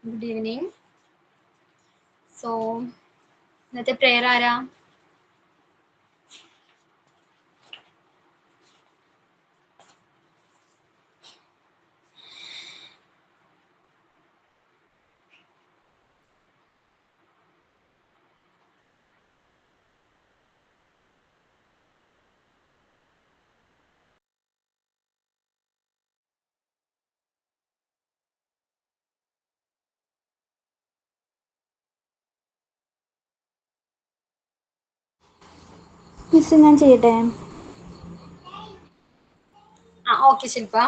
Good evening. So, ഇന്നത്തെ prayer ആരാ? Miss ഞാൻ ചെയ്യട്ടെ? Okay, Shilpa.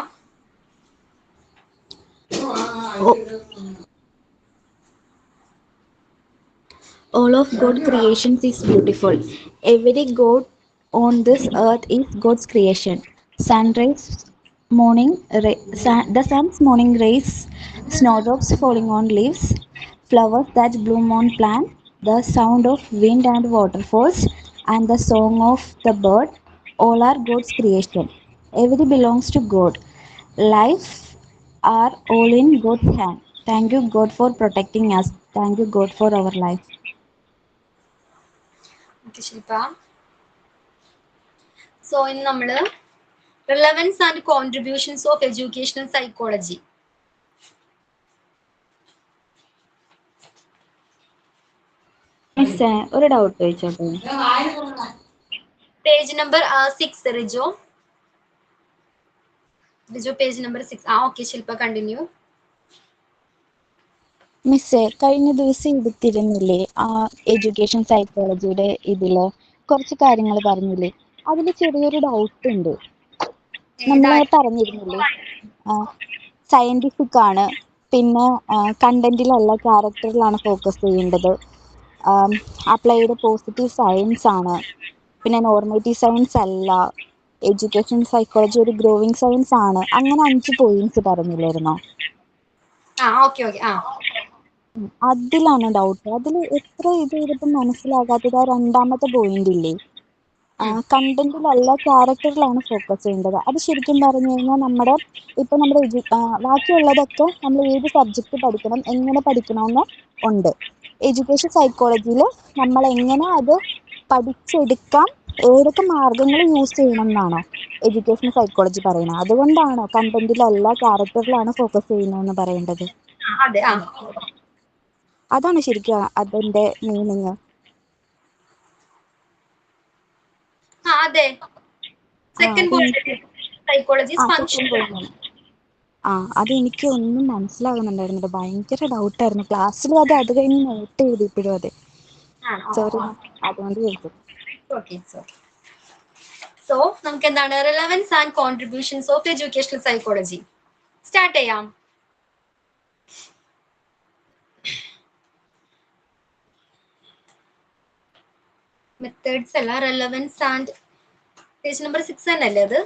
All of God's creations is beautiful. Every God on this earth is God's creation. Sunrise, the sun's morning rays, snowdrops falling on leaves, flowers that bloom on plants, the sound of wind and waterfalls, and the song of the bird, all are God's creation. Every belongs to God. Life are all in God's hand. Thank you, God, for protecting us. Thank you, God, for our life. Okay, Shilpa. So, ഇന്ന് നമ്മള് relevance and contributions of educational psychology. മിസ്സേ ഒരു doubt ചോദിച്ചോട്ടെ? Page number 6, Rijo. Rijo, page number 6. Okay, Shilpa, continue. മിസ്സേ കഴിഞ്ഞ ദിവസം എടുത്തിരുന്നില്ലേ ആ education സൈക്കോളജിയുടെ ഇതില് കുറച്ച് കാര്യങ്ങൾ പറഞ്ഞില്ലേ, അതിൽ ചെറിയൊരു ഡൗട്ട് ഉണ്ട്. നമ്മൾ പറഞ്ഞിരുന്നില്ലേ സയന്റിഫിക് ആണ്, പിന്നെ കണ്ടന്റിലല്ല ക്യാരക്ടറിലാണ് ഫോക്കസ് ചെയ്യേണ്ടത്, അപ്ലൈഡ് പോസിറ്റീവ് സയൻസ് ആണ്, പിന്നെ നോർമേറ്റീവ് സയൻസ് അല്ല, എഡ്യൂക്കേഷൻ സൈക്കോളജി ഒരു ഗ്രോവിങ് സയൻസ് ആണ്, അങ്ങനെ 5 പോയിന്റ്സ് പറഞ്ഞില്ലായിരുന്നോ? Okay. അതിലാണ് ഡൗട്ട്. അതിൽ എത്ര ഇത് ചെയ്തിട്ടും മനസ്സിലാകാത്തത് ആ രണ്ടാമത്തെ പോയിന്റ് ഇല്ലേ, കണ്ടന്റിലല്ല ക്യാരക്ടറിലാണ് ഫോക്കസ് ചെയ്യേണ്ടത്. അത് ശരിക്കും പറഞ്ഞു കഴിഞ്ഞാൽ നമ്മുടെ ബാക്കിയുള്ളതൊക്കെ നമ്മൾ ഏത് സബ്ജക്റ്റ് പഠിക്കണം, എങ്ങനെ പഠിക്കണമെന്ന് ഉണ്ട്. എഡ്യൂക്കേഷൻ സൈക്കോളജിയിൽ നമ്മൾ എങ്ങനെ അത് പഠിച്ചെടുക്കാം, ഏതൊക്കെ മാർഗങ്ങൾ യൂസ് ചെയ്യണം എന്നാണോ എഡ്യൂക്കേഷൻ സൈക്കോളജി പറയുന്നത്? അതുകൊണ്ടാണോ കണ്ടന്റിലല്ല ക്യാരക്ടറിലാണ് ഫോക്കസ് ചെയ്യുന്നതെന്ന് പറയേണ്ടത്? അതെ. അതാണ് ശരിക്കും അതിന്റെ മീനിങ്. അതെ. Second point psychology function. അത് എനിക്ക് ഒന്നും മനസ്സിലാകുന്നുണ്ടായിരുന്നില്ല, ഭയങ്കര ഡൗട്ടായിരുന്നു. ക്ലാസ്സിലും അത് കഴിഞ്ഞ് നോട്ട് ചെയ്തു ഇപ്പോഴും. അതെ, സോറി, അതുകൊണ്ട് ചോദിച്ചു. Okay. So, നമുക്ക് എന്താണ് relevance and contributions of educational psychology start ചെയ്യാം. മെത്തേഡ്സ് അല്ല, റെലവൻസ് ആൻഡ് പേജ് നമ്പർ 6 തന്നെയല്ലേ അത്?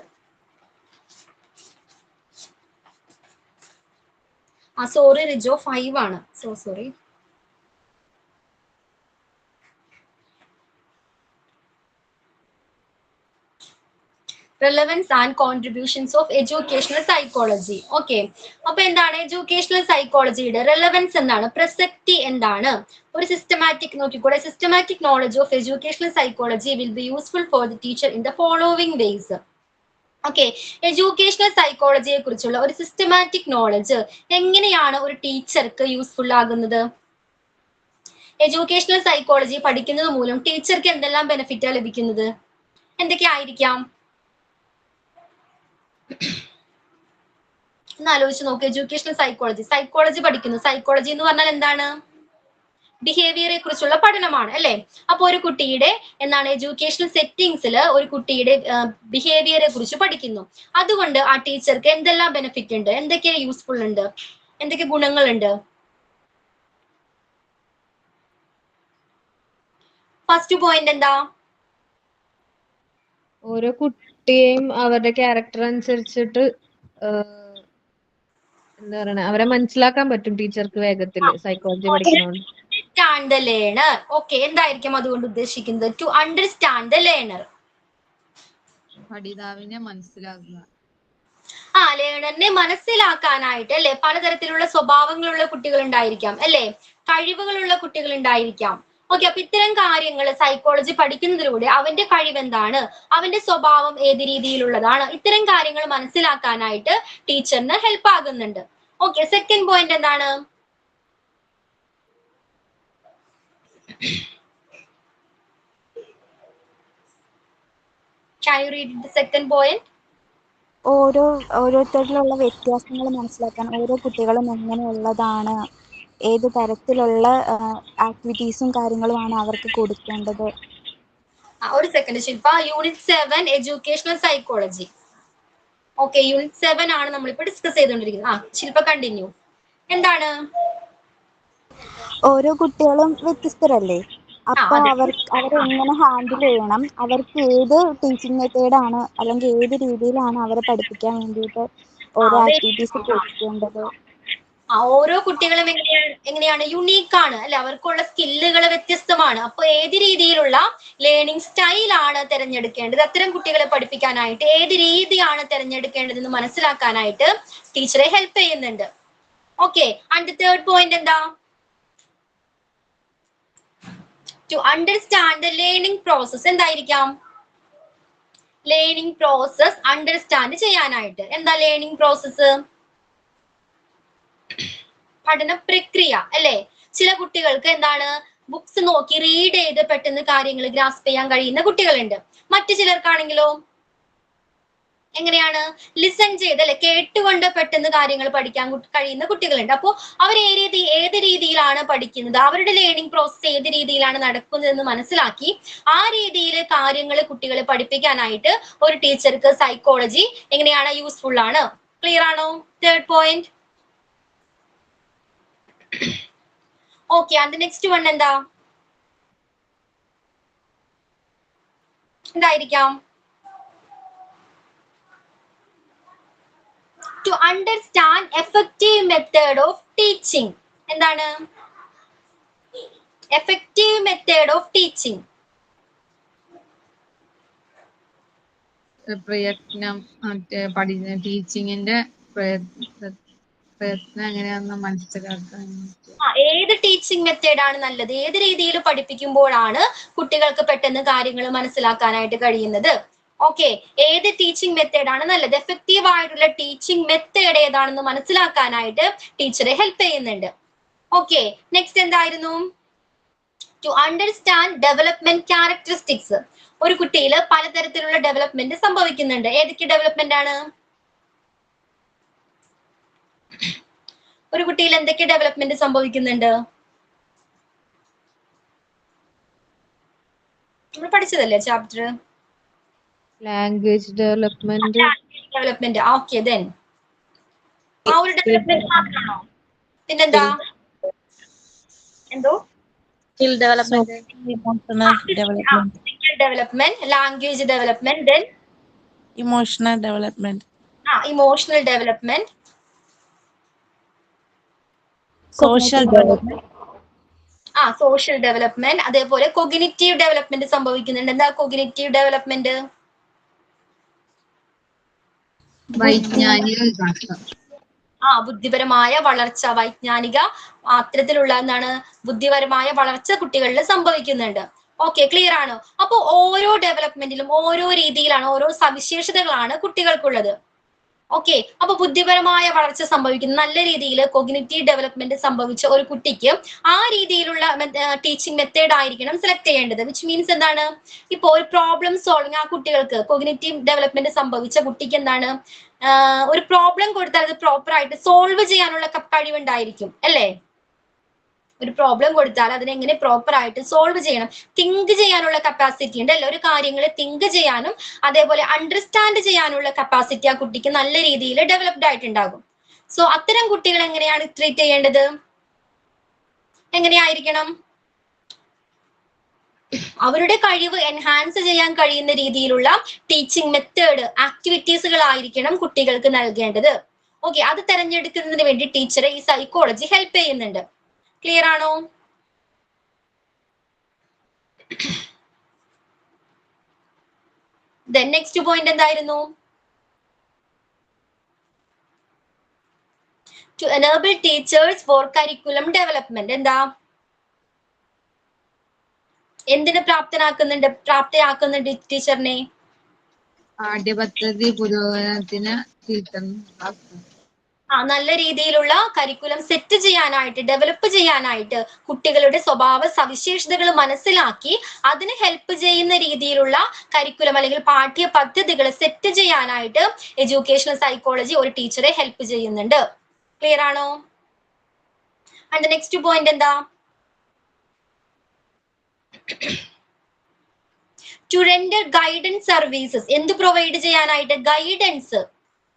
സോറി റിജോ, 5 ആണ്. Sorry. relevance and contributions of educational psychology. Okay, അപ്പൊ എന്താണ് എഡ്യൂക്കേഷണൽ സൈക്കോളജിയുടെ റെലവൻസ് എന്താണ്, പ്രസക്തി എന്താണ്? ഒരു സിസ്റ്റമാറ്റിക് നോക്കിക്കൂടെ. Systematic knowledge of educational psychology will be useful for the teacher in the following ways. Okay, educational സൈക്കോളജിയെ കുറിച്ചുള്ള ഒരു സിസ്റ്റമാറ്റിക് നോളജ് എങ്ങനെയാണ് ഒരു ടീച്ചർക്ക് യൂസ്ഫുൾ ആകുന്നത്? എഡ്യൂക്കേഷണൽ സൈക്കോളജി പഠിക്കുന്നത് മൂലം ടീച്ചർക്ക് എന്തെല്ലാം ബെനിഫിറ്റാണ് ലഭിക്കുന്നത്? എന്തൊക്കെയായിരിക്കാം ഒന്ന് ആലോചിച്ച് നോക്ക്. എഡ്യൂക്കേഷണൽ സൈക്കോളജി പഠിക്കുന്നു. സൈക്കോളജി എന്ന് പറഞ്ഞാൽ എന്താണ്? ബിഹേവിയറെ കുറിച്ചുള്ള പഠനമാണ് അല്ലെ? അപ്പൊ ഒരു കുട്ടിയുടെ എന്താണ് എഡ്യൂക്കേഷണൽ സെറ്റിംഗ്സിൽ ഒരു കുട്ടിയുടെ ബിഹേവിയറെ കുറിച്ച് പഠിക്കുന്നു. അതുകൊണ്ട് ആ ടീച്ചർക്ക് എന്തെല്ലാം ബെനിഫിറ്റ് ഉണ്ട്, എന്തൊക്കെ യൂസ്ഫുൾ ഉണ്ട്, എന്തൊക്കെ ഗുണങ്ങളുണ്ട്? ഫസ്റ്റ് പോയിന്റ് എന്താ? ഓരോ കുട്ടിയെയും അവരുടെ ക്യാരക്ടർ അനുസരിച്ചിട്ട് എന്താ പറയണ, അവരെ മനസ്സിലാക്കാൻ പറ്റും ടീച്ചർക്ക് വേഗത്തിൽ സൈക്കോളജി പഠിക്കണോണ്ട്. Understand the learner. ഓക്കെ, എന്തായിരിക്കും അതുകൊണ്ട് ഉദ്ദേശിക്കുന്നത്? To understand the learner. പഠിതാവിനെ മനസ്സിലാക്കുക. ലേണറിനെ മനസ്സിലാക്കാനായിട്ട് അല്ലെ, പലതരത്തിലുള്ള സ്വഭാവങ്ങളുള്ള കുട്ടികൾ ഉണ്ടായിരിക്കാം അല്ലെ, കഴിവുകളുള്ള കുട്ടികൾ ഉണ്ടായിരിക്കാം. ഓക്കെ, അപ്പൊ ഇത്തരം കാര്യങ്ങൾ സൈക്കോളജി പഠിക്കുന്നതിലൂടെ അവന്റെ കഴിവ് എന്താണ്, അവന്റെ സ്വഭാവം ഏത് രീതിയിലുള്ളതാണ്, ഇത്തരം കാര്യങ്ങൾ മനസ്സിലാക്കാനായിട്ട് ടീച്ചറിന് ഹെൽപ്പ് ആകുന്നുണ്ട്. ഓക്കെ, സെക്കൻഡ് പോയിന്റ് എന്താണ്? Can you read the second point? ഓരോരുത്തരിലുള്ള വ്യത്യാസങ്ങൾ മനസ്സിലാക്കാൻ, ഓരോ കുട്ടികളും എങ്ങനെയുള്ളതാണ്, ഏത് തരത്തിലുള്ള ആക്ടിവിറ്റീസും കാര്യങ്ങളുമാണ് അവർക്ക് കൊടുക്കേണ്ടത്. ഒരു second Shilpa. Unit 7 educational psychology. Okay, unit 7 ആണ് നമ്മളിപ്പോ ഡിസ്കസ് ചെയ്തുകൊണ്ടിരിക്കുന്നത്. ശില്പ കണ്ടിന്യൂ. എന്താണ്? ഓരോ കുട്ടികളും വ്യത്യസ്തരല്ലേ, അപ്പൊ അവരെ എങ്ങനെ ഹാൻഡിൽ ചെയ്യണം, അവർക്ക് ഏത് ടീച്ചിങ് മെത്തേഡാണ് അല്ലെങ്കിൽ ഏത് രീതിയിലാണ് അവരെ പഠിപ്പിക്കാൻ വേണ്ടിയിട്ട് ഓരോ ആക്ടിവിറ്റീസ് കൊടുക്കേണ്ടത്. ഓരോ കുട്ടികളും എങ്ങനെയാണ് യുണീക്ക് ആണ് അല്ലെ, അവർക്കുള്ള സ്കില്ലുകൾ വ്യത്യസ്തമാണ്. അപ്പൊ ഏത് രീതിയിലുള്ള ലേണിംഗ് സ്റ്റൈലാണ് തിരഞ്ഞെടുക്കേണ്ടത്, അത്തരം കുട്ടികളെ പഠിപ്പിക്കാനായിട്ട് ഏത് രീതിയാണ് തിരഞ്ഞെടുക്കേണ്ടതെന്ന് മനസ്സിലാക്കാനായിട്ട് ടീച്ചറെ ഹെൽപ്പ് ചെയ്യുന്നുണ്ട്. ഓക്കെ, ആൻഡ് തേർഡ് പോയിന്റ് എന്താ? To understand the learning process. എന്തായിരിക്കാം? ലേണിംഗ് പ്രോസസ് അണ്ടർസ്റ്റാൻഡ് ചെയ്യാനായിട്ട്. എന്താ ലേണിംഗ് പ്രോസസ്? പഠന പ്രക്രിയ അല്ലെ. ചില കുട്ടികൾക്ക് എന്താണ്, ബുക്സ് നോക്കി റീഡ് ചെയ്ത് പെട്ടെന്ന് കാര്യങ്ങൾ ഗ്രാസ്പ് ചെയ്യാൻ കഴിയുന്ന കുട്ടികളുണ്ട്. മറ്റു ചിലർക്കാണെങ്കിലോ എങ്ങനെയാണ്, ലിസൺ ചെയ്ത് അല്ലെ, കേട്ടുകൊണ്ട് പെട്ടെന്ന് കാര്യങ്ങൾ പഠിക്കാൻ കഴിയുന്ന കുട്ടികളുണ്ട്. അപ്പോൾ അവർ ഏത് രീതിയിലാണ് പഠിക്കുന്നത്, അവരുടെ ലേണിംഗ് പ്രോസസ് ഏത് രീതിയിലാണ് നടക്കുന്നതെന്ന് മനസ്സിലാക്കി ആ രീതിയിൽ കാര്യങ്ങൾ കുട്ടികളെ പഠിപ്പിക്കാനായിട്ട് ഒരു ടീച്ചർക്ക് സൈക്കോളജി എങ്ങനെയാണ് യൂസ്ഫുൾ ആണ്. ക്ലിയർ ആണോ? Third point. Okay, and next one എന്തായിരിക്കാം? To understand effective method of teaching. എന്താണ് എഫക്റ്റീവ് മെത്തേഡ് ഓഫ് ടീച്ചിങ്? പ്രയത്നം, ടീച്ചിങ്ങിന്റെ പ്രയത്നം എങ്ങനെയാണെന്ന് മനസ്സിലാക്കാൻ. ഏത് ടീച്ചിങ് മെത്തേഡാണ് നല്ലത്, ഏത് രീതിയിൽ പഠിപ്പിക്കുമ്പോഴാണ് കുട്ടികൾക്ക് പെട്ടെന്ന് കാര്യങ്ങൾ മനസ്സിലാക്കാനായിട്ട് കഴിയുന്നത്. ഓക്കെ, ഏത് ടീച്ചിങ് മെത്തേഡാണ് നല്ലത്, എഫക്റ്റീവ് ആയിട്ടുള്ള ടീച്ചിങ് മെത്തേഡ് ഏതാണെന്ന് മനസ്സിലാക്കാനായിട്ട് ടീച്ചറെ ഹെൽപ്പ് ചെയ്യുന്നുണ്ട്. ഓക്കെ, നെക്സ്റ്റ് എന്തായിരുന്നു? To understand development characteristics. ഒരു കുട്ടിയിൽ പലതരത്തിലുള്ള ഡെവലപ്മെന്റ് സംഭവിക്കുന്നുണ്ട്. ഏതൊക്കെ ഡെവലപ്മെന്റ് ആണ്? ഒരു കുട്ടിയിൽ എന്തൊക്കെ ഡെവലപ്മെന്റ് സംഭവിക്കുന്നുണ്ട്? നമ്മൾ പഠിച്ചതല്ലേ chapter? Language development. Okay, then ആ ഒരു ഡെവലപ്മെന്റ് മാത്രമാണോ? പിന്നെന്താ? എന്തോ? Skill development, emotional development, development, language development, then emotional development, emotional development, social development, social development. അതേപോലെ കൊഗ്നിറ്റീവ് ഡെവലപ്മെന്റ് സംഭവിക്കുന്നുണ്ട്. എന്താ കൊഗ്നിറ്റീവ് ഡെവലപ്മെന്റ്? വൈജ്ഞാനിക വികാസം. ബുദ്ധിപരമായ വളർച്ച, വൈജ്ഞാനിക അത്തരത്തിലുള്ള എന്താണ് ബുദ്ധിപരമായ വളർച്ച കുട്ടികളിൽ സംഭവിക്കുന്നുണ്ട്. ഓക്കെ, ക്ലിയർ ആണോ? അപ്പൊ ഓരോ ഡെവലപ്മെന്റിലും ഓരോ രീതിയിലാണ്, ഓരോ സവിശേഷതകളാണ് കുട്ടികൾക്കുള്ളത്. ഓക്കെ, അപ്പൊ ബുദ്ധിപരമായ വളർച്ച സംഭവിക്കുന്ന, നല്ല രീതിയിൽ കൊഗ്നിറ്റീവ് ഡെവലപ്മെന്റ് സംഭവിച്ച ഒരു കുട്ടിക്ക് ആ രീതിയിലുള്ള ടീച്ചിങ് മെത്തേഡ് ആയിരിക്കണം സെലക്ട് ചെയ്യേണ്ടത്. വിച്ച് മീൻസ് എന്താണ്, ഇപ്പൊ ഒരു പ്രോബ്ലം സോൾവിങ് ആ കുട്ടികൾക്ക് കൊഗ്നിറ്റീവ് ഡെവലപ്മെന്റ് സംഭവിച്ച കുട്ടിക്ക് എന്താണ്, ഒരു പ്രോബ്ലം കൊടുത്താൽ അത് പ്രോപ്പർ ആയിട്ട് സോൾവ് ചെയ്യാനുള്ള കഴിവുണ്ടായിരിക്കും അല്ലേ. ഒരു പ്രോബ്ലം കൊടുത്താൽ അതിനെങ്ങനെ പ്രോപ്പർ ആയിട്ട് സോൾവ് ചെയ്യണം, തിങ്ക് ചെയ്യാനുള്ള കപ്പാസിറ്റി ഉണ്ട് അല്ലെ, ഒരു കാര്യങ്ങൾ തിങ്ക് ചെയ്യാനും അതേപോലെ അണ്ടർസ്റ്റാൻഡ് ചെയ്യാനുള്ള കപ്പാസിറ്റി ആ കുട്ടിക്ക് നല്ല രീതിയിൽ ഡെവലപ്ഡ് ആയിട്ടുണ്ടാകും. സോ അത്തരം കുട്ടികൾ എങ്ങനെയാണ് ട്രീറ്റ് ചെയ്യേണ്ടത്, എങ്ങനെയായിരിക്കണം? അവരുടെ കഴിവ് എൻഹാൻസ് ചെയ്യാൻ കഴിയുന്ന രീതിയിലുള്ള ടീച്ചിങ് മെത്തേഡ് ആക്ടിവിറ്റീസുകളായിരിക്കണം കുട്ടികൾക്ക് നൽകേണ്ടത്. ഓക്കെ, അത് തെരഞ്ഞെടുക്കുന്നതിന് വേണ്ടി ടീച്ചറെ ഈ സൈക്കോളജി ഹെൽപ്പ് ചെയ്യുന്നുണ്ട്. ക്ലിയർ ആണോ? നെക്സ്റ്റ് പോയിന്റ് എന്തായിരുന്നു? To enable teachers for curriculum development. എന്താ എന്തിന് പ്രാപ്തയാക്കുന്നുണ്ട് ടീച്ചറിനെ? പാഠ്യപദ്ധതി പുരോഗമനത്തിന് നല്ല രീതിയിലുള്ള കരിക്കുലം സെറ്റ് ചെയ്യാനായിട്ട്, ഡെവലപ്പ് ചെയ്യാനായിട്ട്, കുട്ടികളുടെ സ്വഭാവ സവിശേഷതകൾ മനസ്സിലാക്കി അതിന് ഹെൽപ്പ് ചെയ്യുന്ന രീതിയിലുള്ള കരിക്കുലം അല്ലെങ്കിൽ പാഠ്യ പദ്ധതികൾ സെറ്റ് ചെയ്യാനായിട്ട് എഡ്യൂക്കേഷണൽ സൈക്കോളജി ഒരു ടീച്ചറെ ഹെൽപ്പ് ചെയ്യുന്നുണ്ട്. ക്ലിയർ ആണോ? ആൻഡ് നെക്സ്റ്റ് പോയിന്റ് എന്താ? To render guidance services. എന്ത് പ്രൊവൈഡ് ചെയ്യാനായിട്ട്? ഗൈഡൻസ്.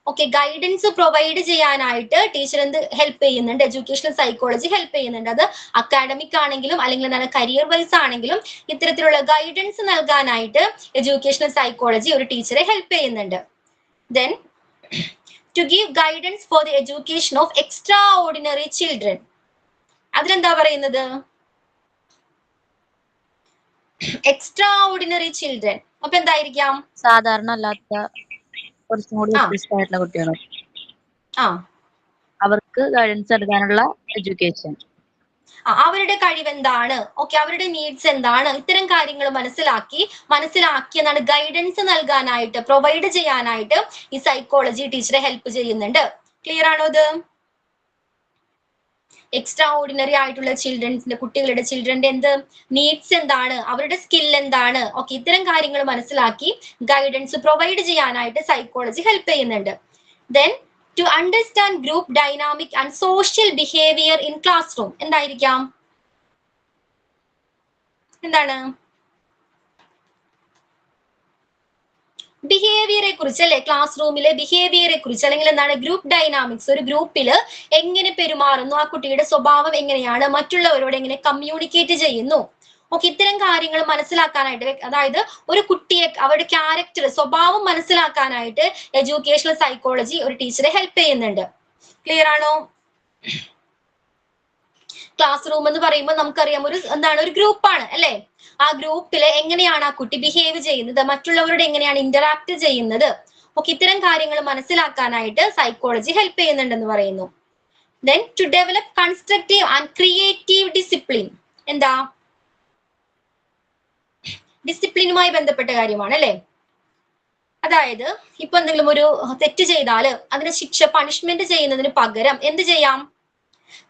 ഓക്കെ, ഗൈഡൻസ് പ്രൊവൈഡ് ചെയ്യാനായിട്ട് ടീച്ചർ എന്ത് ഹെൽപ്പ് ചെയ്യുന്നുണ്ട്? എഡ്യൂക്കേഷണൽ സൈക്കോളജി ഹെൽപ്പ് ചെയ്യുന്നുണ്ട്. അത് അക്കാഡമിക് ആണെങ്കിലും അല്ലെങ്കിൽ എന്താണ് കരിയർ വൈസ് ആണെങ്കിലും ഇത്തരത്തിലുള്ള ഗൈഡൻസ് നൽകാനായിട്ട് എഡ്യൂക്കേഷണൽ സൈക്കോളജി ഒരു ടീച്ചറെ ഹെൽപ്പ് ചെയ്യുന്നുണ്ട്. Then to give guidance for the education of extraordinary children. അതിലെന്താ പറയുന്നത്? Extraordinary children. അപ്പൊ എന്തായിരിക്കാം? സാധാരണ അല്ലാത്ത കുറച്ചും കൂടി വ്യത്യസ്തമായിട്ടുള്ള കുട്ടികൾ, അവർക്ക് ഗൈഡൻസ് നൽകാനുള്ള എഡ്യൂക്കേഷൻ. അവരുടെ കഴിവ് എന്താണ്, ഓക്കെ, അവരുടെ നീഡ്സ് എന്താണ്, ഇത്തരം കാര്യങ്ങൾ മനസ്സിലാക്കി എന്നാണ് ഗൈഡൻസ് നൽകാനായിട്ട്, പ്രൊവൈഡ് ചെയ്യാനായിട്ട് ഈ സൈക്കോളജി ടീച്ചറെ ഹെൽപ്പ് ചെയ്യുന്നുണ്ട്. ക്ലിയർ ആണോ ഇത്? എക്സ്ട്രാ ഓർഡിനറി ആയിട്ടുള്ള ചിൽഡ്രന്റെ എന്ത് നീഡ്സ് എന്താണ്, അവരുടെ സ്കിൽ എന്താണ്, ഓക്കെ, ഇത്തരം കാര്യങ്ങൾ മനസ്സിലാക്കി ഗൈഡൻസ് പ്രൊവൈഡ് ചെയ്യാനായിട്ട് സൈക്കോളജി ഹെൽപ്പ് ചെയ്യുന്നുണ്ട്. Then to understand group dynamic and social behaviour in classroom. എന്തായിരിക്കാം? എന്താണ്? ബിഹേവിയറെ കുറിച്ച് അല്ലെ, ക്ലാസ് റൂമിലെ ബിഹേവിയറെ കുറിച്ച്, അല്ലെങ്കിൽ എന്താണ് ഗ്രൂപ്പ് ഡൈനാമിക്സ്, ഒരു ഗ്രൂപ്പിൽ എങ്ങനെ പെരുമാറുന്നു, ആ കുട്ടിയുടെ സ്വഭാവം എങ്ങനെയാണ്, മറ്റുള്ളവരോട് എങ്ങനെ കമ്മ്യൂണിക്കേറ്റ് ചെയ്യുന്നു, ഓക്കെ, ഇത്തരം കാര്യങ്ങൾ മനസ്സിലാക്കാനായിട്ട്, അതായത് ഒരു കുട്ടിയെ അവരുടെ ക്യാരക്ടർ, സ്വഭാവം മനസ്സിലാക്കാനായിട്ട് എഡ്യൂക്കേഷണൽ സൈക്കോളജി ഒരു ടീച്ചറെ ഹെൽപ്പ് ചെയ്യുന്നുണ്ട്. ക്ലിയർ ആണോ? ക്ലാസ് റൂം എന്ന് പറയുമ്പോൾ നമുക്കറിയാം ഒരു ഗ്രൂപ്പാണ് അല്ലെ. ആ ഗ്രൂപ്പിൽ എങ്ങനെയാണ് ആ കുട്ടി ബിഹേവ് ചെയ്യുന്നത്, മറ്റുള്ളവരോട് എങ്ങനെയാണ് ഇന്ററാക്ട് ചെയ്യുന്നത്, ഓക്കെ, ഇത്തരം കാര്യങ്ങൾ മനസ്സിലാക്കാനായിട്ട് സൈക്കോളജി ഹെൽപ്പ് ചെയ്യുന്നുണ്ടെന്ന് പറയുന്നു. Then to develop constructive and creative discipline. എന്താ? ഡിസിപ്ലിനുമായി ബന്ധപ്പെട്ട കാര്യമാണ് അല്ലെ. അതായത് ഇപ്പൊ എന്തെങ്കിലും ഒരു തെറ്റ് ചെയ്താൽ അതിന് ശിക്ഷ, പണിഷ്മെന്റ് ചെയ്യുന്നതിന് പകരം എന്ത് ചെയ്യാം?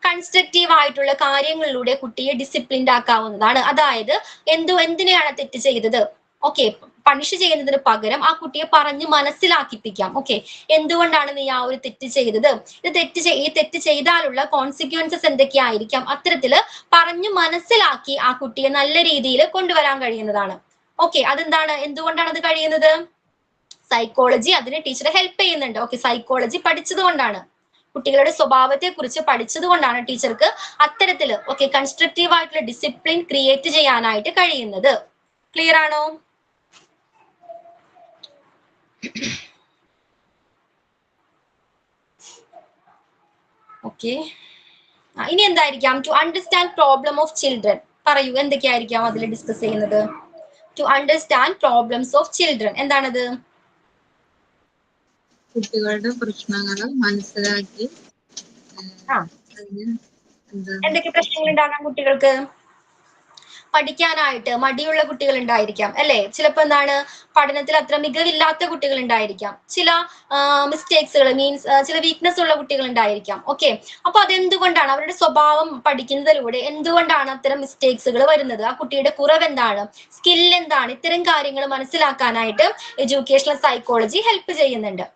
കൺസ്ട്രക്റ്റീവ് ആയിട്ടുള്ള കാര്യങ്ങളിലൂടെ കുട്ടിയെ ഡിസിപ്ലിൻഡ് ആക്കാവുന്നതാണ്. അതായത് എന്തിനെയാണ് തെറ്റ് ചെയ്തത്, ഓക്കെ, പണിഷ് ചെയ്യുന്നതിന് പകരം ആ കുട്ടിയെ പറഞ്ഞ് മനസ്സിലാക്കിപ്പിക്കാം. ഓക്കെ, എന്തുകൊണ്ടാണ് നീ ആ ഒരു തെറ്റ് ചെയ്തത്, ഈ തെറ്റ് ചെയ്താലുള്ള കോൺസിക്വൻസസ് എന്തൊക്കെയായിരിക്കാം, അത്തരത്തില് പറഞ്ഞു മനസ്സിലാക്കി ആ കുട്ടിയെ നല്ല രീതിയിൽ കൊണ്ടുവരാൻ കഴിയുന്നതാണ്. ഓക്കെ, അതെന്താണ്, എന്തുകൊണ്ടാണ് അത് കഴിയുന്നത്? സൈക്കോളജി അതിന് ടീച്ചറെ ഹെൽപ്പ് ചെയ്യുന്നുണ്ട്. ഓക്കെ, സൈക്കോളജി പഠിച്ചത് കൊണ്ടാണ്, കുട്ടികളുടെ സ്വഭാവത്തെ കുറിച്ച് പഠിച്ചത് കൊണ്ടാണ് ടീച്ചർക്ക് അത്തരത്തില് ഓക്കെ കൺസ്ട്രക്റ്റീവ് ആയിട്ടുള്ള ഡിസിപ്ലിൻ ക്രിയേറ്റ് ചെയ്യാനായിട്ട് കഴിയുന്നത്. ക്ലിയർ ആണോ? ഓക്കെ, ഇനി എന്തായിരിക്കാം? To understand problem of children. പറയൂ, എന്തൊക്കെയായിരിക്കാം അതിൽ ഡിസ്കസ് ചെയ്യുന്നത്? To understand problems of children എന്താണത്? കുട്ടികളുടെ പ്രശ്നങ്ങൾ മനസ്സിലാക്കി. എന്തൊക്കെ പ്രശ്നങ്ങൾ ഉണ്ടാകാം കുട്ടികൾക്ക്? പഠിക്കാനായിട്ട് മടിയുള്ള കുട്ടികൾ ഉണ്ടായിരിക്കാം അല്ലെ. ചിലപ്പോ എന്താണ്, പഠനത്തിൽ അത്ര മികവില്ലാത്ത കുട്ടികൾ ഉണ്ടായിരിക്കാം. ചില മിസ്റ്റേക്സുകൾ മീൻസ് ചില വീക്ക്നെസ് ഉള്ള കുട്ടികൾ ഉണ്ടായിരിക്കാം. ഓക്കെ, അപ്പൊ അതെന്തുകൊണ്ടാണ്, അവരുടെ സ്വഭാവം പഠിക്കുന്നതിലൂടെ എന്തുകൊണ്ടാണ് അത്തരം മിസ്റ്റേക്സുകൾ വരുന്നത്, ആ കുട്ടിയുടെ കുറവ് എന്താണ്, സ്കിൽ എന്താണ്, ഇത്തരം കാര്യങ്ങൾ മനസ്സിലാക്കാനായിട്ട് എഡ്യൂക്കേഷണൽ സൈക്കോളജി ഹെൽപ്പ് ചെയ്യുന്നുണ്ട്.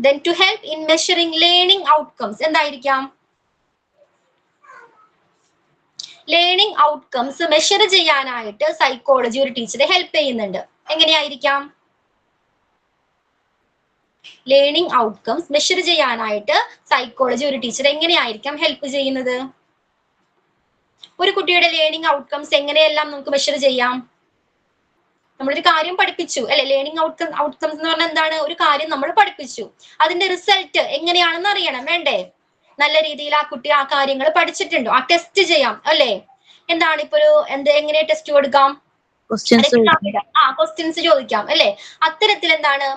Then to help in measuring learning outcomes. എന്തായിരിക്കാം? ലേണിംഗ് ഔട്ട്കംസ് മെഷർ ചെയ്യാനായിട്ട് സൈക്കോളജി ഒരു ടീച്ചറെ ഹെൽപ്പ് ചെയ്യുന്നുണ്ട്. എങ്ങനെയായിരിക്കാം? ലേണിംഗ് ഔട്ട്കംസ് മെഷർ ചെയ്യാനായിട്ട് സൈക്കോളജി ഒരു ടീച്ചർ എങ്ങനെയായിരിക്കാം ഹെൽപ്പ് ചെയ്യുന്നത്? ഒരു കുട്ടിയുടെ ലേണിംഗ് ഔട്ട്കംസ് എങ്ങനെയെല്ലാം നമുക്ക് മെഷർ ചെയ്യാം? നമ്മളൊരു കാര്യം പഠിപ്പിച്ചു അല്ലെ, ലേണിംഗ് ഔട്ട്കംസ് എന്ന് പറഞ്ഞാൽ എന്താണ്? ഒരു കാര്യം നമ്മൾ പഠിപ്പിച്ചു, അതിന്റെ റിസൾട്ട് എങ്ങനെയാണെന്ന് അറിയണം വേണ്ടേ? നല്ല രീതിയിൽ ആ കുട്ടി ആ കാര്യങ്ങൾ പഠിച്ചിട്ടുണ്ടോ, ആ ടെസ്റ്റ് ചെയ്യാം അല്ലെ. എന്താണ് ഇപ്പൊ എങ്ങനെ ടെസ്റ്റ് കൊടുക്കാം? ക്വസ്റ്റ്യൻസ് ചോദിക്കാം അല്ലെ. അത്തരത്തിൽ എന്താണ്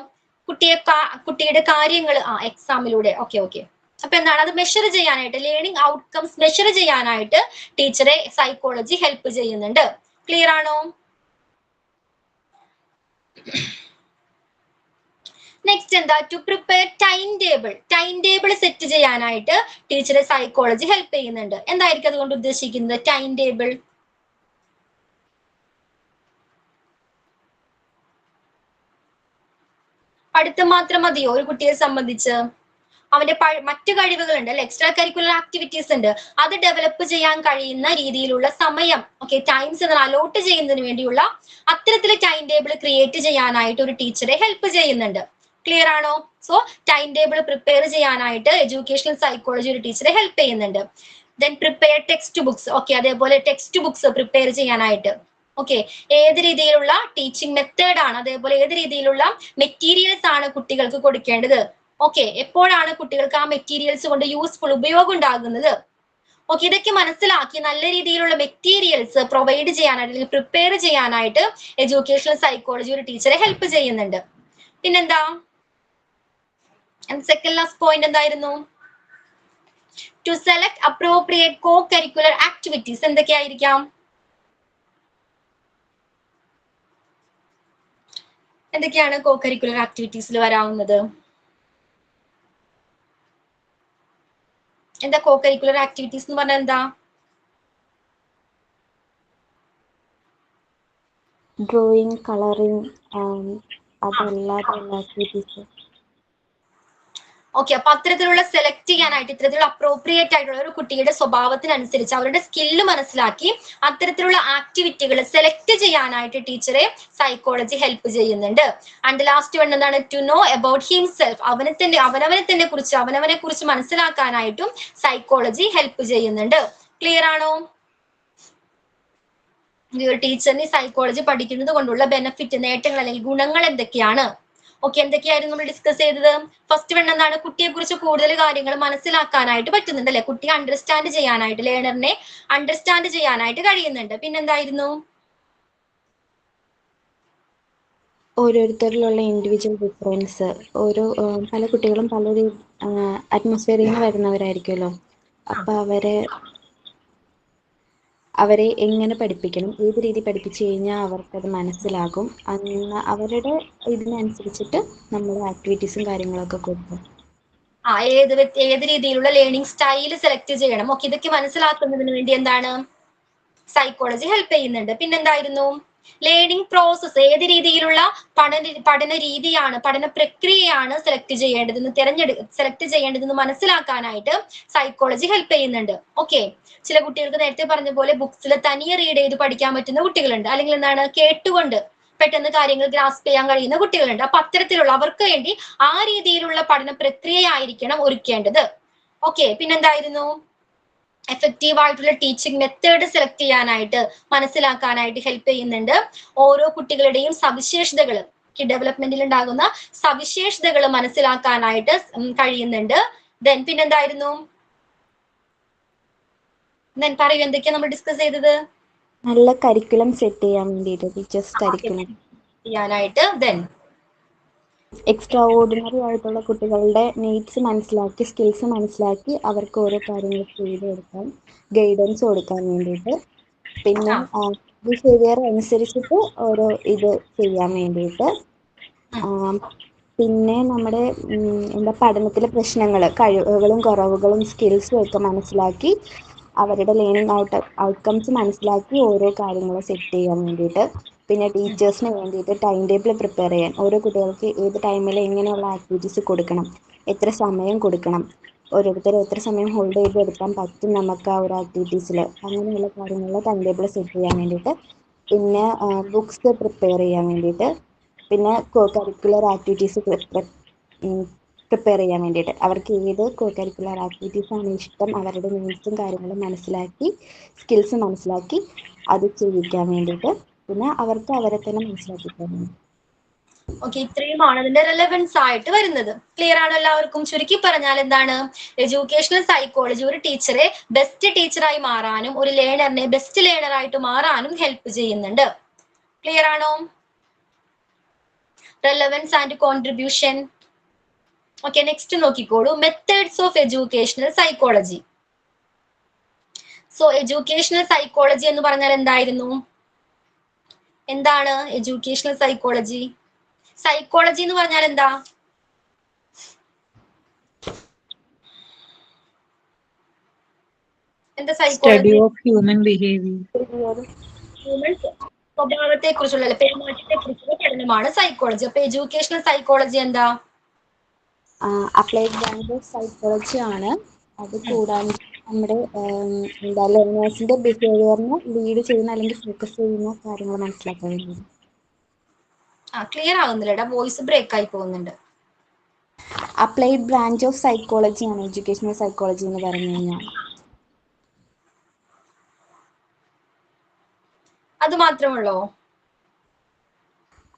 കുട്ടിയുടെ കാര്യങ്ങൾ എക്സാമിലൂടെ ഓക്കെ അപ്പൊ എന്താണ് അത് മെഷർ ചെയ്യാനായിട്ട്, ലേണിംഗ് ഔട്ട്കംസ് മെഷർ ചെയ്യാനായിട്ട് ടീച്ചറെ സൈക്കോളജി ഹെൽപ്പ് ചെയ്യുന്നുണ്ട്. ക്ലിയർ ആണോ? നെക്സ്റ്റ് എന്താ? To prepare time table. Time table set ചെയ്യാനായിട്ട് ടീച്ചറെ സൈക്കോളജി ഹെൽപ്പ് ചെയ്യുന്നുണ്ട്. എന്തായിരിക്കും അതുകൊണ്ട് ഉദ്ദേശിക്കുന്നത്? ടൈം ടേബിൾ പഠിത്തം മാത്രം മതിയോ ഒരു കുട്ടിയെ സംബന്ധിച്ച്? അവന്റെ മറ്റു കഴിവുകളുണ്ട് അല്ലെ, എക്സ്ട്രാ കരിക്കുലർ ആക്ടിവിറ്റീസ് ഉണ്ട്, അത് ഡെവലപ്പ് ചെയ്യാൻ കഴിയുന്ന രീതിയിലുള്ള സമയം, ഓക്കെ, ടൈംസ് അലോട്ട് ചെയ്യുന്നതിന് വേണ്ടിയുള്ള അത്തരത്തിലെ ടൈം ടേബിൾ ക്രിയേറ്റ് ചെയ്യാനായിട്ട് ഒരു ടീച്ചറെ ഹെൽപ്പ് ചെയ്യുന്നുണ്ട്. ക്ലിയർ ആണോ? സോ ടൈം ടേബിൾ പ്രിപ്പയർ ചെയ്യാനായിട്ട് എഡ്യൂക്കേഷണൽ സൈക്കോളജി ഒരു ടീച്ചറെ ഹെൽപ്പ് ചെയ്യുന്നുണ്ട്. Then prepare text books, okay, അതേപോലെ ടെക്സ്റ്റ് ബുക്സ് പ്രിപ്പയർ ചെയ്യാനായിട്ട്, ഓക്കെ, ഏത് രീതിയിലുള്ള ടീച്ചിങ് മെത്തേഡ് ആണ്, അതേപോലെ ഏത് രീതിയിലുള്ള മെറ്റീരിയൽസ് ആണ് കുട്ടികൾക്ക് കൊടുക്കേണ്ടത്, ഓക്കെ, എപ്പോഴാണ് കുട്ടികൾക്ക് ആ മെറ്റീരിയൽസ് കൊണ്ട് യൂസ്ഫുൾ ഉപയോഗം ഉണ്ടാകുന്നത്, ഓക്കെ, ഇതൊക്കെ മനസ്സിലാക്കി നല്ല രീതിയിലുള്ള മെറ്റീരിയൽസ് പ്രൊവൈഡ് ചെയ്യാനായിട്ട് അല്ലെങ്കിൽ പ്രിപ്പയർ ചെയ്യാനായിട്ട് എഡ്യൂക്കേഷണൽ സൈക്കോളജി ഒരു ടീച്ചറെ ഹെൽപ്പ് ചെയ്യുന്നുണ്ട്. പിന്നെന്താ? സെക്കൻഡ് ലാസ്റ്റ് പോയിന്റ് എന്തായിരുന്നു? To select appropriate co curricular activities. എന്തൊക്കെയായിരിക്കാം? എന്തൊക്കെയാണ് കോ കരിക്കുലർ ആക്ടിവിറ്റീസിൽ വരാവുന്നത്? എന്താ കോ കരിക്കുലർ ആക്ടിവിറ്റീസ് എന്ന് പറഞ്ഞാൽ എന്താ? ഡ്രോയിങ്, കളറിങ്, അതല്ലാതെയുള്ള ആക്ടിവിറ്റീസ്. ഓക്കെ, അപ്പൊ അത്തരത്തിലുള്ള സെലക്ട് ചെയ്യാനായിട്ട് ഇത്തരത്തിലുള്ള അപ്രോപ്രിയേറ്റ് ആയിട്ടുള്ള ഒരു കുട്ടിയുടെ സ്വഭാവത്തിനനുസരിച്ച് അവരുടെ സ്കില്ല് മനസ്സിലാക്കി അത്തരത്തിലുള്ള ആക്ടിവിറ്റികൾ സെലക്ട് ചെയ്യാനായിട്ട് ടീച്ചറെ സൈക്കോളജി ഹെൽപ്പ് ചെയ്യുന്നുണ്ട്. ആൻഡ് ലാസ്റ്റ് വൺ എന്താണ്? To know about himself. അവനവനെ കുറിച്ച് മനസ്സിലാക്കാനായിട്ടും സൈക്കോളജി ഹെൽപ്പ് ചെയ്യുന്നുണ്ട്. ക്ലിയർ ആണോ? ഈ ഒരു ടീച്ചറിന് സൈക്കോളജി പഠിക്കുന്നത് കൊണ്ടുള്ള ബെനിഫിറ്റ്, നേട്ടങ്ങൾ അല്ലെങ്കിൽ ഗുണങ്ങൾ എന്തൊക്കെയാണ്? ഓക്കെ, എന്തൊക്കെയായിരുന്നു നമ്മൾ ഡിസ്കസ് ചെയ്തത്? ഫസ്റ്റ് വൺ എന്താണ്? കുട്ടിയെ കുറിച്ച് കൂടുതൽ കാര്യങ്ങൾ മനസ്സിലാക്കാനായിട്ട് പറ്റുന്നുണ്ട് അല്ലെ, കുട്ടിയെ അണ്ടർസ്റ്റാൻഡ് ചെയ്യാനായിട്ട്, ലേണറിനെ അണ്ടർസ്റ്റാൻഡ് ചെയ്യാനായിട്ട് കഴിയുന്നുണ്ട്. പിന്നെന്തായിരുന്നു? ഓരോരുത്തരിലുള്ള ഇൻഡിവിജ്വൽ ഡിഫറൻസ്, പല കുട്ടികളും പല അറ്റ്മോസ്ഫിയറിൽ നിന്ന് വരുന്നവരായിരിക്കുമല്ലോ. അപ്പൊ അവരെ എങ്ങനെ പഠിപ്പിക്കണം, ഏത് രീതി പഠിപ്പിച്ചു കഴിഞ്ഞാൽ അവർക്കത് മനസ്സിലാകും, അവരുടെ ഇതിനനുസരിച്ചിട്ട് നമ്മൾ ആക്ടിവിറ്റീസും കാര്യങ്ങളൊക്കെ കൊടുക്കും. ഏത് രീതിയിലുള്ള ലേണിംഗ് സ്റ്റൈൽ സെലക്ട് ചെയ്യണം, ഓക്കെ, ഇതൊക്കെ മനസ്സിലാക്കുന്നതിന് വേണ്ടി എന്താണ്? സൈക്കോളജി ഹെൽപ്പ് ചെയ്യുന്നുണ്ട്. പിന്നെന്തായിരുന്നു? ലേണിംഗ് പ്രോസസ്, ഏത് രീതിയിലുള്ള പഠന രീതിയാണ്, പഠന പ്രക്രിയയാണ് സെലക്ട് ചെയ്യേണ്ടതെന്ന് മനസ്സിലാക്കാനായിട്ട് സൈക്കോളജി ഹെൽപ്പ് ചെയ്യുന്നുണ്ട്. ഓക്കെ, ചില കുട്ടികൾക്ക് നേരത്തെ പറഞ്ഞ പോലെ ബുക്സിൽ തനിയെ റീഡ് ചെയ്ത് പഠിക്കാൻ പറ്റുന്ന കുട്ടികളുണ്ട്, അല്ലെങ്കിൽ എന്താണ് കേട്ടുകൊണ്ട് പെട്ടെന്ന് കാര്യങ്ങൾ ഗ്രാസ്പ് ചെയ്യാൻ കഴിയുന്ന കുട്ടികളുണ്ട്. അപ്പൊ അത്തരത്തിലുള്ള അവർക്ക് വേണ്ടി ആ രീതിയിലുള്ള പഠന പ്രക്രിയ ആയിരിക്കണം ഒരുക്കേണ്ടത്. ഓക്കെ, പിന്നെന്തായിരുന്നു? എഫക്റ്റീവ് ആയിട്ടുള്ള ടീച്ചിങ് മെത്തേഡ് സെലക്ട് ചെയ്യാനായിട്ട്, മനസ്സിലാക്കാനായിട്ട് ഹെൽപ്പ് ചെയ്യുന്നുണ്ട്. ഓരോ കുട്ടികളുടെയും സവിശേഷതകൾ, ഡെവലപ്മെന്റിൽ ഉണ്ടാകുന്ന സവിശേഷതകൾ മനസ്സിലാക്കാനായിട്ട് കഴിയുന്നുണ്ട്. ദെൻ പിന്നെന്തായിരുന്നു? ദെൻ പറയൂ, എന്തൊക്കെയാ നമ്മൾ ഡിസ്കസ് ചെയ്തത്? നല്ല കരിക്കുലം സെറ്റ് ചെയ്യാൻ വേണ്ടിയിട്ട് ടീച്ചേഴ്സ് കരിക്കുലം ചെയ്യാനായിട്ട്, ദെൻ എക്സ്ട്രാ ഓർഡിനറി ആയിട്ടുള്ള കുട്ടികളുടെ നീഡ്സ് മനസ്സിലാക്കി, സ്കിൽസ് മനസ്സിലാക്കി അവർക്ക് ഓരോ കാര്യങ്ങൾ ചെയ്ത് കൊടുക്കാൻ, ഗൈഡൻസ് കൊടുക്കാൻ വേണ്ടിയിട്ട്, പിന്നെ ബിഹേവിയർ അനുസരിച്ചിട്ട് ഓരോ ഇത് ചെയ്യാൻ വേണ്ടിയിട്ട്, പിന്നെ നമ്മുടെ പഠനത്തിലെ പ്രശ്നങ്ങൾ, കഴിവുകളും കുറവുകളും സ്കിൽസും ഒക്കെ മനസ്സിലാക്കി അവരുടെ ലേണിംഗ് ഔട്ട്കംസ് മനസ്സിലാക്കി ഓരോ കാര്യങ്ങളും സെറ്റ് ചെയ്യാൻ വേണ്ടിയിട്ട്, പിന്നെ ടീച്ചേഴ്സിന് വേണ്ടിയിട്ട് ടൈം ടേബിൾ പ്രിപ്പയർ ചെയ്യാൻ, ഓരോ കുട്ടികൾക്ക് ഏത് ടൈമിൽ എങ്ങനെയുള്ള ആക്ടിവിറ്റീസ് കൊടുക്കണം, എത്ര സമയം കൊടുക്കണം, ഓരോരുത്തരും എത്ര സമയം ഹോൾഡ് ചെയ്തെടുക്കാൻ പറ്റും നമുക്ക് ആ ഒരു ആക്ടിവിറ്റീസിൽ, അങ്ങനെയുള്ള കാര്യങ്ങൾ ടൈം ടേബിൾ സെറ്റ് ചെയ്യാൻ വേണ്ടിയിട്ട്, പിന്നെ ബുക്സ് പ്രിപ്പയർ ചെയ്യാൻ വേണ്ടിയിട്ട്, പിന്നെ കോ കരിക്കുലർ ആക്ടിവിറ്റീസ് പ്രിപ്പയർ ചെയ്യാൻ വേണ്ടിയിട്ട്, അവർക്ക് ഏത് കോ കരിക്കുലർ ആക്ടിവിറ്റീസ് ആണ് ഇഷ്ടം, അവരുടെ നീഡ്സും കാര്യങ്ങളും മനസ്സിലാക്കി, സ്കിൽസ് മനസ്സിലാക്കി അത് ചെയ്യിക്കാൻ വേണ്ടിയിട്ട്, പിന്നെ അവർക്ക് അവരെ തന്നെ മനസ്സിലാക്കി തരുന്നു. ഓക്കെ, ഇത്രയുമാണ് അതിന്റെ റെലവൻസ് ആയിട്ട് വരുന്നത്. ക്ലിയർ ആണ് എല്ലാവർക്കും? ചുരുക്കി പറഞ്ഞാൽ എന്താണ്? എഡ്യൂക്കേഷണൽ സൈക്കോളജി ഒരു ടീച്ചറെ ബെസ്റ്റ് ടീച്ചറായി മാറാനും ഒരു ലേണറിനെ ബെസ്റ്റ് ലേണറായിട്ട് മാറാനും ഹെൽപ്പ് ചെയ്യുന്നുണ്ട്. ക്ലിയർ ആണോ? Relevance and contribution. Okay, next നോക്കിക്കോളൂ, methods of educational psychology. So educational psychology എന്ന് പറഞ്ഞാൽ എന്തായിരുന്നു? എന്താണ് എഡ്യൂക്കേഷണൽ സൈക്കോളജി? സൈക്കോളജി എന്ന് പറഞ്ഞാൽ എന്താ? എന്താ സൈക്കോളജി? Human behaviour. ഹ്യൂമൻ സ്വഭാവത്തെ കുറിച്ചുള്ള പെരുമാറ്റത്തെ കുറിച്ചുള്ള പഠനമാണ് സൈക്കോളജി. അപ്പൊ എഡ്യൂക്കേഷണൽ സൈക്കോളജി എന്താ? അപ്ലൈഡ് ബ്രാഞ്ച് ഓഫ് സൈക്കോളജി ആണ്. അത് കൂടാതെ നമ്മുടെ എന്താ ലേണേഴ്സിന്റെ ബിഹേവിയറിനെ ലീഡ് ചെയ്യുന്ന അല്ലെങ്കിൽ ഫോക്കസ് ചെയ്യുന്ന കാര്യങ്ങൾ മനസ്സിലാക്കാൻ വേണ്ടി. ക്ലിയർ ആവുന്നില്ലടാ, വോയിസ് ബ്രേക്ക് ആയി പോകുന്നുണ്ട്. അപ്ലൈഡ് ബ്രാഞ്ച് ഓഫ് സൈക്കോളജി ആണ് എഡ്യൂക്കേഷണൽ സൈക്കോളജി എന്ന് പറഞ്ഞു കഴിഞ്ഞാൽ. അത് മാത്രമുള്ളോ?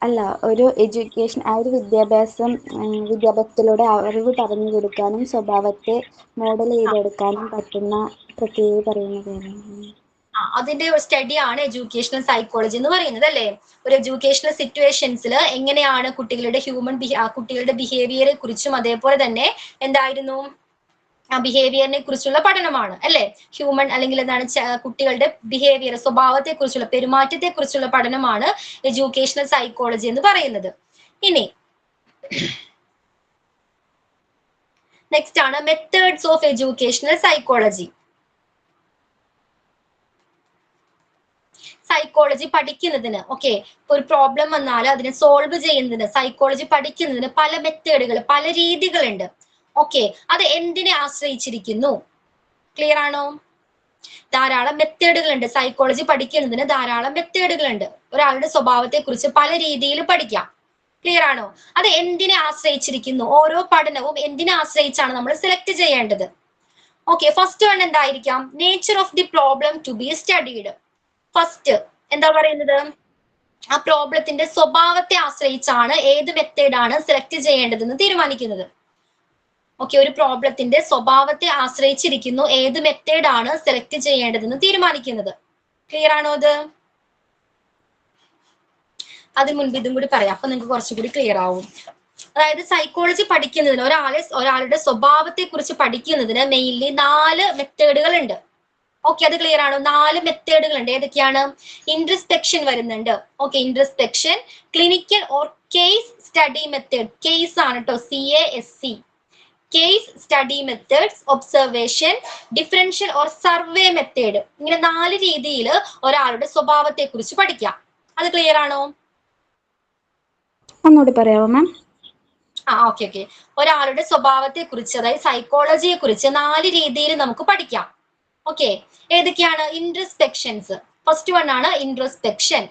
അല്ല, ഒരു എഡ്യൂക്കേഷൻ ആ ഒരു വിദ്യാഭ്യാസത്തിലൂടെ അറിവ് പറഞ്ഞു കൊടുക്കാനും സ്വഭാവത്തെ മോഡൽ ചെയ്തെടുക്കാനും പറ്റുന്ന പ്രക്രിയയെ പറയുന്ന കാര്യമാണ്. അതിന്റെ ഒരു സ്റ്റഡിയാണ് എഡ്യൂക്കേഷണൽ സൈക്കോളജി എന്ന് പറയുന്നത് അല്ലേ? ഒരു എഡ്യൂക്കേഷണൽ സിറ്റുവേഷൻസിൽ എങ്ങനെയാണ് കുട്ടികളുടെ ബിഹേവിയറെ കുറിച്ചും അതേപോലെ തന്നെ എന്തായിരുന്നു ആ ബിഹേവിയറിനെ കുറിച്ചുള്ള പഠനമാണ് അല്ലെ? ഹ്യൂമൻ അല്ലെങ്കിൽ എന്താണ് കുട്ടികളുടെ ബിഹേവിയർ, സ്വഭാവത്തെ കുറിച്ചുള്ള പെരുമാറ്റത്തെ കുറിച്ചുള്ള പഠനമാണ് എഡ്യൂക്കേഷണൽ സൈക്കോളജി എന്ന് പറയുന്നത്. ഇനി നെക്സ്റ്റ് ആണ് methods of educational psychology. Psychology പഠിക്കുന്നതിന് ഒരു പ്രോബ്ലം വന്നാൽ അതിനെ സോൾവ് ചെയ്യുന്നതിന് സൈക്കോളജി പഠിക്കുന്നതിന് പല മെത്തേഡുകൾ, പല രീതികളുണ്ട്. അത് എന്തിനെ ആശ്രയിച്ചിരിക്കുന്നു? ക്ലിയർ ആണോ? ധാരാളം മെത്തേഡുകളുണ്ട്. സൈക്കോളജി പഠിക്കുന്നതിന് ധാരാളം മെത്തേഡുകളുണ്ട്. ഒരാളുടെ സ്വഭാവത്തെ കുറിച്ച് പല രീതിയിൽ പഠിക്കാം. ക്ലിയർ ആണോ? അത് എന്തിനെ ആശ്രയിച്ചിരിക്കുന്നു? ഓരോ പഠനവും എന്തിനെ ആശ്രയിച്ചാണ് നമ്മൾ സെലക്ട് ചെയ്യേണ്ടത്? ഫസ്റ്റ് വൺ എന്തായിരിക്കാം? Nature of the problem to be studied. First എന്താ പറയുന്നത്? ആ പ്രോബ്ലത്തിന്റെ സ്വഭാവത്തെ ആശ്രയിച്ചാണ് ഏത് മെത്തേഡാണ് സെലക്ട് ചെയ്യേണ്ടതെന്ന് തീരുമാനിക്കുന്നത്. ഒരു പ്രോബ്ലത്തിന്റെ സ്വഭാവത്തെ ആശ്രയിച്ചിരിക്കുന്നു ഏത് മെത്തേഡാണ് സെലക്ട് ചെയ്യേണ്ടതെന്ന് തീരുമാനിക്കുന്നത്. ക്ലിയർ ആണോ? അതിന് മുൻപ് ഇതും കൂടി പറയാം, അപ്പൊ നിങ്ങൾക്ക് കുറച്ചുകൂടി ക്ലിയർ ആവും. അതായത് സൈക്കോളജി പഠിക്കുന്നതിന് ഒരാളുടെ സ്വഭാവത്തെ കുറിച്ച് പഠിക്കുന്നതിന് മെയിൻലി 4 മെത്തേഡുകൾ ഉണ്ട്. അത് ക്ലിയർ ആണോ? 4 മെത്തേഡുകൾ ഉണ്ട്. ഏതൊക്കെയാണ്? ഇൻട്രസ്പെക്ഷൻ വരുന്നുണ്ട്. Introspection, clinical or case study method. Case ആണ് കേട്ടോ, CASE. Case study methods, observation, differential or survey method. ഇങ്ങനെ 4 രീതിയിൽ ഒരാളുടെ സ്വഭാവത്തെ കുറിച്ച് പഠിക്കാം. അത് ക്ലിയർ ആണോ? ഒന്നുകൂടി പറയാമോ മാം? ഒരാളുടെ സ്വഭാവത്തെ കുറിച്ച്, അതായത് സൈക്കോളജിയെ കുറിച്ച് 4 രീതിയിൽ നമുക്ക് പഠിക്കാം. ഏതൊക്കെയാണ്? ഇൻട്രസ്പെക്ഷൻസ്. ഫസ്റ്റ് വൺ ആണ് ഇൻട്രസ്പെക്ഷൻ.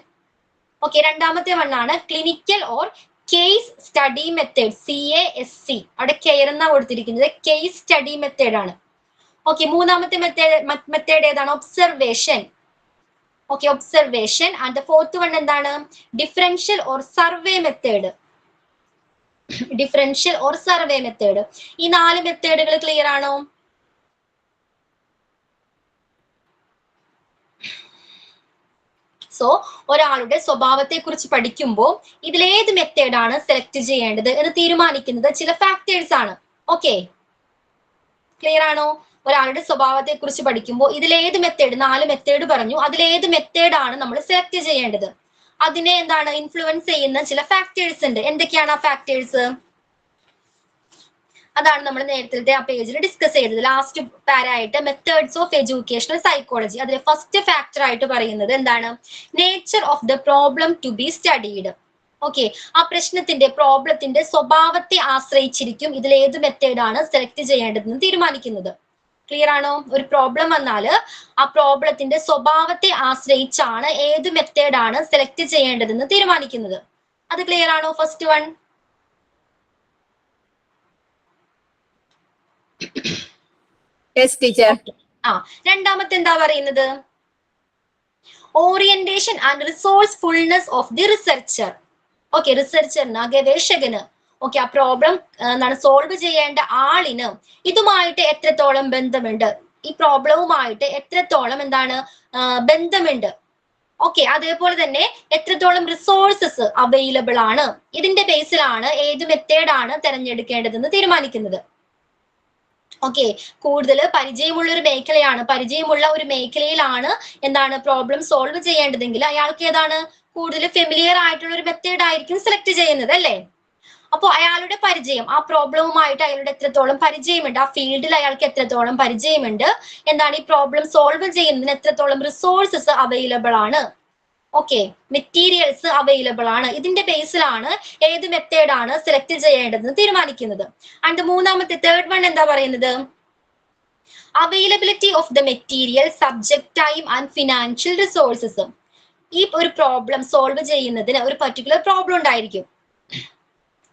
രണ്ടാമത്തെ വൺ ആണ് clinical or case study method, CASE. അവിടെ കെയർ എന്നാ കൊടുത്തിരിക്കുന്നത്, കേസ് സ്റ്റഡി മെത്തേഡ് ആണ്. മൂന്നാമത്തെ മെത്തേഡ് ഏതാണ്? Observation. Observation. And the fourth one എന്താണ്? Differential or survey method. Differential or survey method. ഈ 4 മെത്തേഡുകൾ ക്ലിയർ ആണോ? സോ ഒരാളുടെ സ്വഭാവത്തെ കുറിച്ച് പഠിക്കുമ്പോൾ ഇതിലേത് മെത്തേഡാണ് സെലക്ട് ചെയ്യേണ്ടത് എന്ന് തീരുമാനിക്കുന്നത് ചില ഫാക്ടേഴ്സ് ആണ്. ക്ലിയർ ആണോ? ഒരാളുടെ സ്വഭാവത്തെ കുറിച്ച് പഠിക്കുമ്പോൾ ഇതിലേത് മെത്തേഡ്, 4 മെത്തേഡ് പറഞ്ഞു, അതിലേത് മെത്തേഡാണ് നമ്മൾ സെലക്ട് ചെയ്യേണ്ടത്? അതിനെ എന്താണ് ഇൻഫ്ലുവൻസ് ചെയ്യുന്ന ചില ഫാക്ടേഴ്സ് ഉണ്ട്. എന്തൊക്കെയാണ് ആ ഫാക്ടേഴ്സ്? അതാണ് നമ്മൾ നേരത്തെ ആ പേജിൽ ഡിസ്കസ് ചെയ്തത്. ലാസ്റ്റ് പാരായിട്ട് മെത്തേഡ്സ് ഓഫ് എഡ്യൂക്കേഷണൽ സൈക്കോളജി. അതിലെ ഫസ്റ്റ് ഫാക്ടർ ആയിട്ട് പറയുന്നത് എന്താണ്? Nature of the problem to be studied. ആ പ്രോബ്ലത്തിന്റെ സ്വഭാവത്തെ ആശ്രയിച്ചിരിക്കും ഇതിൽ ഏത് മെത്തേഡാണ് സെലക്ട് ചെയ്യേണ്ടതെന്ന് തീരുമാനിക്കുന്നത്. ക്ലിയർ ആണോ? ഒരു പ്രോബ്ലം വന്നാൽ ആ പ്രോബ്ലത്തിന്റെ സ്വഭാവത്തെ ആശ്രയിച്ചാണ് ഏത് മെത്തേഡാണ് സെലക്ട് ചെയ്യേണ്ടതെന്ന് തീരുമാനിക്കുന്നത്. അത് ക്ലിയർ ആണോ? First one. രണ്ടാമത്തെ എന്താ പറയുന്നത്? Orientation and resourcefulness of the researcher. റിസർച്ചറിന്, ഗവേഷകന് ആ പ്രോബ്ലം സോൾവ് ചെയ്യേണ്ട ആളിന് ഇതുമായിട്ട് എത്രത്തോളം ബന്ധമുണ്ട്, ഈ പ്രോബ്ലവുമായിട്ട് എത്രത്തോളം ബന്ധമുണ്ട്. ഓക്കെ, അതേപോലെ തന്നെ എത്രത്തോളം റിസോഴ്സസ് അവൈലബിൾ ആണ്, ഇതിന്റെ ബേസിലാണ് ഏത് മെത്തേഡാണ് തിരഞ്ഞെടുക്കേണ്ടതെന്ന് തീരുമാനിക്കുന്നത്. ഓക്കെ, കൂടുതൽ പരിചയമുള്ള ഒരു മേഖലയാണ്, പരിചയമുള്ള ഒരു മേഖലയിലാണ് എന്താണ് പ്രോബ്ലം സോൾവ് ചെയ്യേണ്ടതെങ്കിൽ അയാൾക്ക് ഏതാണ് കൂടുതൽ ഫെമിലിയർ ആയിട്ടുള്ള ഒരു മെത്തേഡ് ആയിരിക്കും സെലക്ട് ചെയ്യുന്നത് അല്ലേ. അപ്പോൾ അയാളുടെ പരിചയം, ആ പ്രോബ്ലവുമായിട്ട് അയാളുടെ എത്രത്തോളം പരിചയമുണ്ട്, ആ ഫീൽഡിൽ അയാൾക്ക് എത്രത്തോളം പരിചയമുണ്ട്, എന്താണ് ഈ പ്രോബ്ലം സോൾവ് ചെയ്യുന്നതിന് എത്രത്തോളം റിസോഴ്സസ് അവൈലബിൾ ആണ്, ഓക്കെ, മെറ്റീരിയൽസ് അവൈലബിൾ ആണ്, ഇതിന്റെ ബേസിലാണ് ഏത് മെത്തേഡാണ് സെലക്ട് ചെയ്യേണ്ടതെന്ന് തീരുമാനിക്കുന്നത്. ആൻഡ് മൂന്നാമത്തെ തേർഡ് വൺ എന്താ പറയുന്നത്, availability of the material, subject time and financial resources. ഈ ഒരു പ്രോബ്ലം സോൾവ് ചെയ്യുന്നതിന് ഒരു പർട്ടിക്കുലർ പ്രോബ്ലം ഉണ്ടായിരിക്കും.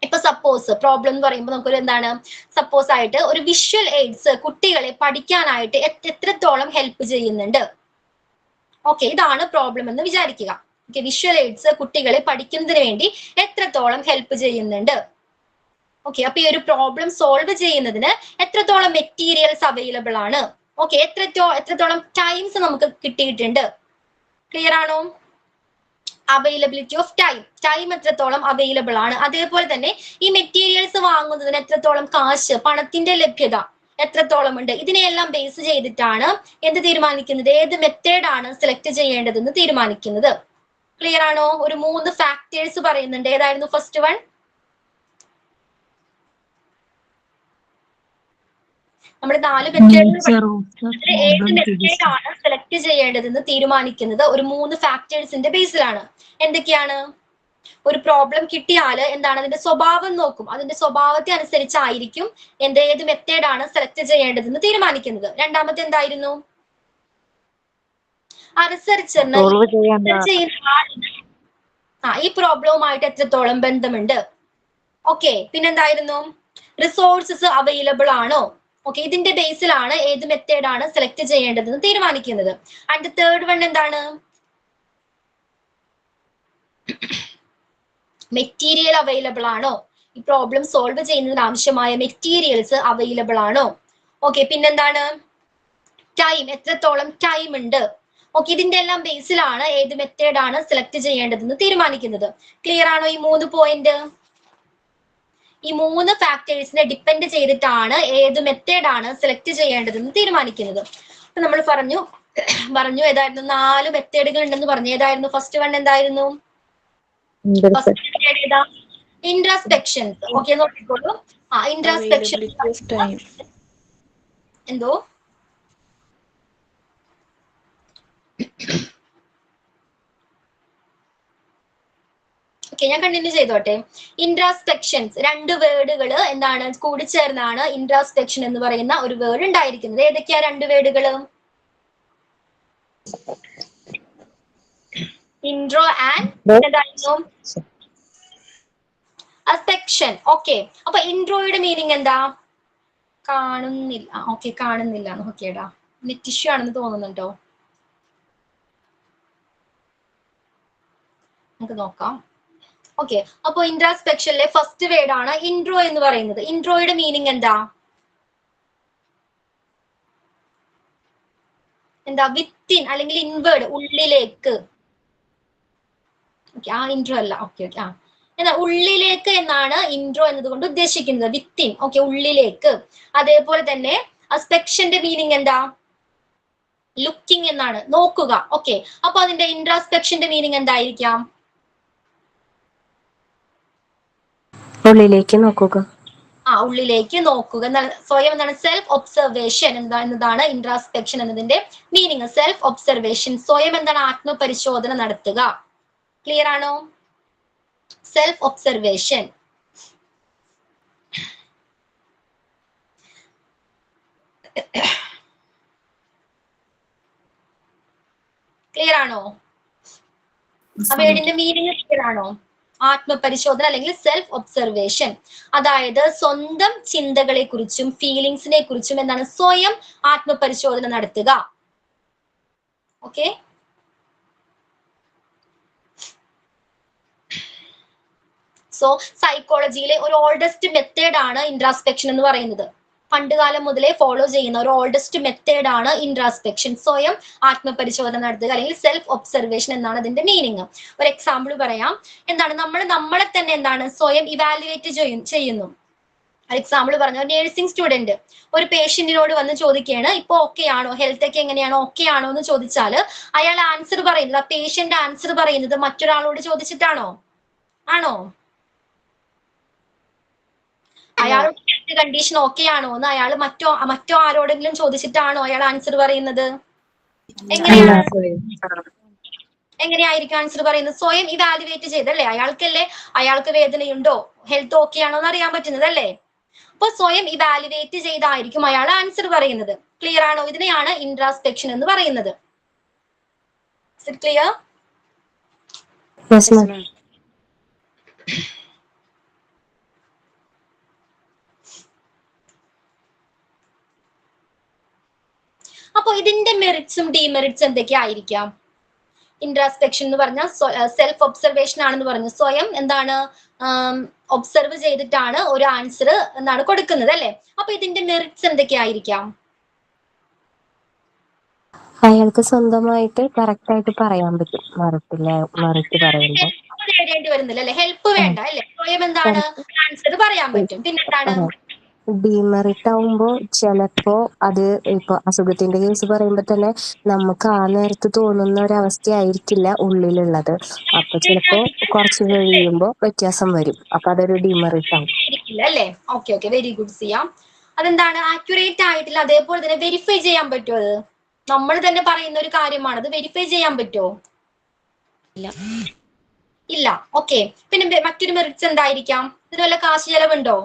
ഇപ്പൊ സപ്പോസ് പ്രോബ്ലം എന്ന് പറയുമ്പോൾ നമുക്കൊരു എന്താണ്, സപ്പോസ് ആയിട്ട് ഒരു വിഷ്വൽ എയ്ഡ്സ് കുട്ടികളെ പഠിക്കാനായിട്ട് എത്രത്തോളം ഹെൽപ്പ് ചെയ്യുന്നുണ്ട്, ഓക്കെ, ഇതാണ് പ്രോബ്ലം എന്ന് വിചാരിക്കുക. ഓക്കെ, വിഷ്വൽ എയ്ഡ്സ് കുട്ടികളെ പഠിക്കുന്നതിന് വേണ്ടി എത്രത്തോളം ഹെൽപ്പ് ചെയ്യുന്നുണ്ട്. ഓക്കെ, അപ്പൊ ഈ ഒരു പ്രോബ്ലം സോൾവ് ചെയ്യുന്നതിന് എത്രത്തോളം മെറ്റീരിയൽസ് അവൈലബിൾ ആണ്, ഓക്കെ, എത്രത്തോളം ടൈംസ് നമുക്ക് കിട്ടിയിട്ടുണ്ട്. ക്ലിയർ ആണോ? അവൈലബിലിറ്റി ഓഫ് ടൈം എത്രത്തോളം അവൈലബിൾ ആണ്. അതേപോലെ തന്നെ ഈ മെറ്റീരിയൽസ് വാങ്ങുന്നതിന് എത്രത്തോളം കാശ്, പണത്തിന്റെ ലഭ്യത എത്രത്തോളം ഉണ്ട്, ഇതിനെയെല്ലാം ബേസ് ചെയ്തിട്ടാണ് എന്ത് തീരുമാനിക്കുന്നത്, ഏത് മെത്തേഡാണ് സെലക്ട് ചെയ്യേണ്ടതെന്ന് തീരുമാനിക്കുന്നത്. ക്ലിയർ ആണോ? ഒരു 3 ഫാക്ടേഴ്സ് പറയുന്നുണ്ട്. ഏതായിരുന്നു ഫസ്റ്റ് വൺ? നമ്മൾ 4 മെത്തേഡ്, ഏത് മെത്തേഡാണ് സെലക്ട് ചെയ്യേണ്ടതെന്ന് തീരുമാനിക്കുന്നത് ഒരു 3 ഫാക്ടേഴ്സിന്റെ ബേസിലാണ്. എന്തൊക്കെയാണ്? ഒരു പ്രോബ്ലം കിട്ടിയാൽ എന്താണ് അതിന്റെ സ്വഭാവം നോക്കും, അതിന്റെ സ്വഭാവത്തെ അനുസരിച്ചായിരിക്കും ഏത് മെത്തേഡാണ് സെലക്ട് ചെയ്യേണ്ടതെന്ന് തീരുമാനിക്കുന്നത്. രണ്ടാമത്തെ എന്തായിരുന്നു? ആ റിസർച്ചറിന് ഈ പ്രോബ്ലവുമായിട്ട് എത്രത്തോളം ബന്ധമുണ്ട്. ഓക്കെ, പിന്നെന്തായിരുന്നു? റിസോഴ്സസ് അവൈലബിൾ ആണോ. ഓക്കെ, ഇതിന്റെ ബേസിലാണ് ഏത് മെത്തേഡാണ് സെലക്ട് ചെയ്യേണ്ടതെന്ന് തീരുമാനിക്കുന്നത്. ആൻഡ് തേർഡ് വൺ എന്താണ്? മെറ്റീരിയൽ അവൈലബിൾ ആണോ, ഈ പ്രോബ്ലം സോൾവ് ചെയ്യുന്നതിന് ആവശ്യമായ മെറ്റീരിയൽസ് അവൈലബിൾ ആണോ. ഓക്കെ, പിന്നെന്താണ്? ടൈം, എത്രത്തോളം ടൈം ഉണ്ട്. ഓക്കെ, ഇതിന്റെ എല്ലാം ബേസിലാണ് ഏത് മെത്തേഡാണ് സെലക്ട് ചെയ്യേണ്ടതെന്ന് തീരുമാനിക്കുന്നത്. ക്ലിയർ ആണോ ഈ 3 പോയിന്റ്? ഈ 3 ഫാക്ടേഴ്സിനെ ഡിപ്പെൻഡ് ചെയ്തിട്ടാണ് ഏത് മെത്തേഡാണ് സെലക്ട് ചെയ്യേണ്ടതെന്ന് തീരുമാനിക്കുന്നത്. അപ്പൊ നമ്മൾ പറഞ്ഞു ഏതായിരുന്നു? 4 മെത്തേഡുകൾ ഉണ്ടെന്ന് പറഞ്ഞു. ഏതായിരുന്നു ഫസ്റ്റ് വൺ? എന്തായിരുന്നു ഫസ്റ്റ് മെത്തേഡ്? ഏതാ? ഇൻട്രാസ്പെക്ഷൻസ്. ഓക്കെ, നോക്കിക്കോളൂ. ഇൻട്രാസ്പെക്ഷൻ എന്തോ ഓക്കെ, ഞാൻ കണ്ടിന്യൂ ചെയ്തോട്ടെ. ഇൻട്രാസ്പെക്ഷൻസ്, 2 വേർഡുകൾ എന്താണ് കൂടിച്ചേർന്നാണ് ഇൻട്രാസ്പെക്ഷൻ എന്ന് പറയുന്ന ഒരു വേർഡ് ഉണ്ടായിരിക്കുന്നത്. ഏതൊക്കെയാ 2 വേർഡുകൾ? ഇൻട്രോ ആൻഡ് എന്തായിരുന്നു? സെക്ഷൻ. ഓക്കെ, അപ്പൊ ഇൻട്രോയുടെ മീനിങ് എന്താ? കാണുന്നില്ല. ഓക്കെ, കാണുന്നില്ല. നോക്കിയടാ, നെറ്റ് ഇഷ്യൂ ആണെന്ന് തോന്നുന്നുണ്ടോ? നമുക്ക് നോക്കാം. ഓക്കെ, അപ്പൊ ഇൻട്രാസ്പെക്ഷനിലെ ഫസ്റ്റ് വേർഡ് ആണ് ഇൻട്രോ എന്ന് പറയുന്നത്. ഇൻട്രോയുടെ മീനിങ് എന്താ? വിത്തിൻ അല്ലെങ്കിൽ ഇൻവേർഡ്, ഉള്ളിലേക്ക്. ഓക്കെ, ആ ഇൻട്രോ അല്ല. ഓക്കെ, എന്നാ ഉള്ളിലേക്ക് എന്നാണ് ഇൻട്രോ എന്നതുകൊണ്ട് ഉദ്ദേശിക്കുന്നത്. വിത്തിൻ, ഓക്കെ, ഉള്ളിലേക്ക്. അതേപോലെ തന്നെ സ്പെക്ഷന്റെ മീനിങ് എന്താ? ലുക്കിംഗ് എന്നാണ്, നോക്കുക. ഓക്കെ, അപ്പൊ അതിന്റെ ഇൻട്രാസ്പെക്ഷന്റെ മീനിങ് എന്തായിരിക്കാം? ഉള്ളിലേക്ക് നോക്കുക. ഉള്ളിലേക്ക് നോക്കുക എന്നാണ്. സ്വയം എന്താണ്? സെൽഫ് ഒബ്സർവേഷൻ എന്നതാണ് ഇൻട്രാസ്പെക്ഷൻ എന്നതിന്റെ മീനിങ്. സെൽഫ് ഒബ്സർവേഷൻ, സ്വയം എന്താണ്? ആത്മപരിശോധന നടത്തുക. ക്ലിയർ ആണോ? Self observation. ക്ലിയർ ആണോ? ആ വേർഡിന്റെ മീനിങ് ക്ലിയർ ആണോ? ആത്മപരിശോധന അല്ലെങ്കിൽ സെൽഫ് ഒബ്സർവേഷൻ, അതായത് സ്വന്തം ചിന്തകളെ കുറിച്ചും ഫീലിങ്സിനെ കുറിച്ചും എന്താണ്? സ്വയം ആത്മപരിശോധന നടത്തുക. ഓക്കെ, സോ സൈക്കോളജിയിലെ ഒരു ഓൾഡസ്റ്റ് മെത്തേഡ് ആണ് ഇൻട്രാസ്പെക്ഷൻ എന്ന് പറയുന്നത്. പണ്ടുകാലം മുതലേ ഫോളോ ചെയ്യുന്ന ഒരു ഓൾഡസ്റ്റ് മെത്തേഡ് ആണ് ഇൻട്രാസ്പെക്ഷൻ. സ്വയം ആത്മപരിശോധന നടത്തുക അല്ലെങ്കിൽ സെൽഫ് ഒബ്സർവേഷൻ എന്നാണ് അതിന്റെ മീനിങ്. ഒരു എക്സാമ്പിൾ പറയാം. എന്താണ് നമ്മളെ തന്നെ എന്താണ് സ്വയം ഇവാലുവേറ്റ് ചെയ്യുന്നു. എക്സാമ്പിൾ പറഞ്ഞ ഒരു നേഴ്സിംഗ് സ്റ്റുഡന്റ് ഒരു പേഷ്യന്റിനോട് വന്ന് ചോദിക്കുകയാണ്, ഇപ്പൊ ഓക്കെ ആണോ, ഹെൽത്ത് ഒക്കെ എങ്ങനെയാണോ, ഓക്കെ ആണോ എന്ന് ചോദിച്ചാല് അയാൾ ആൻസർ പറയുന്നത്, ആ പേഷ്യന്റ് ആൻസർ പറയുന്നത് മറ്റൊരാളോട് ചോദിച്ചിട്ടാണോ? ആണോ? അയാളുടെ ഹെൽത്ത് കണ്ടീഷൻ ഓക്കെ ആണോ എന്ന് അയാൾ മറ്റോ ആരോടെങ്കിലും ചോദിച്ചിട്ടാണോ അയാൾ ആൻസർ പറയുന്നത്? എങ്ങനെയായിരിക്കും ആൻസർ പറയുന്നത്? സ്വയം ഇവാലുവേറ്റ് ചെയ്തല്ലേ, അയാൾക്ക് വേദനയുണ്ടോ, ഹെൽത്ത് ഓക്കെ ആണോ എന്ന് അറിയാൻ പറ്റുന്നത് അല്ലേ? അപ്പൊ സ്വയം ഇവാലുവേറ്റ് ചെയ്തായിരിക്കും അയാൾ ആൻസർ പറയുന്നത്. ക്ലിയർ ആണോ? ഇതിനെയാണ് ഇൻട്രാസ്പെക്ഷൻ എന്ന് പറയുന്നത്. ക്ലിയർ? അപ്പൊ ഇതിന്റെ മെറിറ്റ്സും ഡിമെറിറ്റ്സും എന്തൊക്കെയായിരിക്കാം? ഇൻട്രാസ്പെക്ഷൻ എന്ന് പറഞ്ഞാൽ സെൽഫ് ഒബ്സർവേഷൻ ആണെന്ന് പറഞ്ഞു. സ്വയം എന്താണ് ഒബ്സർവ് ചെയ്തിട്ടാണ് ഒരു ആൻസർ എന്താണ് കൊടുക്കുന്നത് അല്ലെ? അപ്പൊ ഇതിന്റെ മെറിറ്റ്സ് എന്തൊക്കെയായിരിക്കാം? അയാൾക്ക് സ്വന്തമായിട്ട് കറക്റ്റ് ആയിട്ട് പറയാൻ പറ്റും മറുപടി പറയുമ്പോൾ നേടേണ്ടി വരുന്നില്ല അല്ലെ, ഹെൽപ്പ് വേണ്ട അല്ലെ, സ്വയം എന്താണ് ആൻസർ പറയാൻ പറ്റും. പിന്നെന്താണ്? ഡിമെറിറ്റ് ആവുമ്പോ ചിലപ്പോ അത് ഇപ്പൊ അസുഖത്തിന്റെ കേസ് പറയുമ്പോ തന്നെ നമുക്ക് ആ നേരത്ത് തോന്നുന്ന ഒരവസ്ഥയായിരിക്കില്ല ഉള്ളിലുള്ളത്. അപ്പൊ ചിലപ്പോ കുറച്ച് കഴിയുമ്പോ വ്യത്യാസം വരും. അപ്പൊ അതൊരു ഡിമെറിറ്റ് ആവും അല്ലേ? Okay, very good. ചെയ്യാം. അതെന്താണ്? ആക്യുറേറ്റ് ആയിട്ടില്ല. അതേപോലെ തന്നെ വെരിഫൈ ചെയ്യാൻ പറ്റുമോ? അത് നമ്മൾ തന്നെ പറയുന്ന ഒരു കാര്യമാണ്, അത് വെരിഫൈ ചെയ്യാൻ പറ്റുമോ? ഇല്ല. ഓക്കെ. പിന്നെ മറ്റൊരു മെറിറ്റ്സ് എന്തായിരിക്കാം? ഇതിന് വല്ല കാശ് ചെലവുണ്ടോ?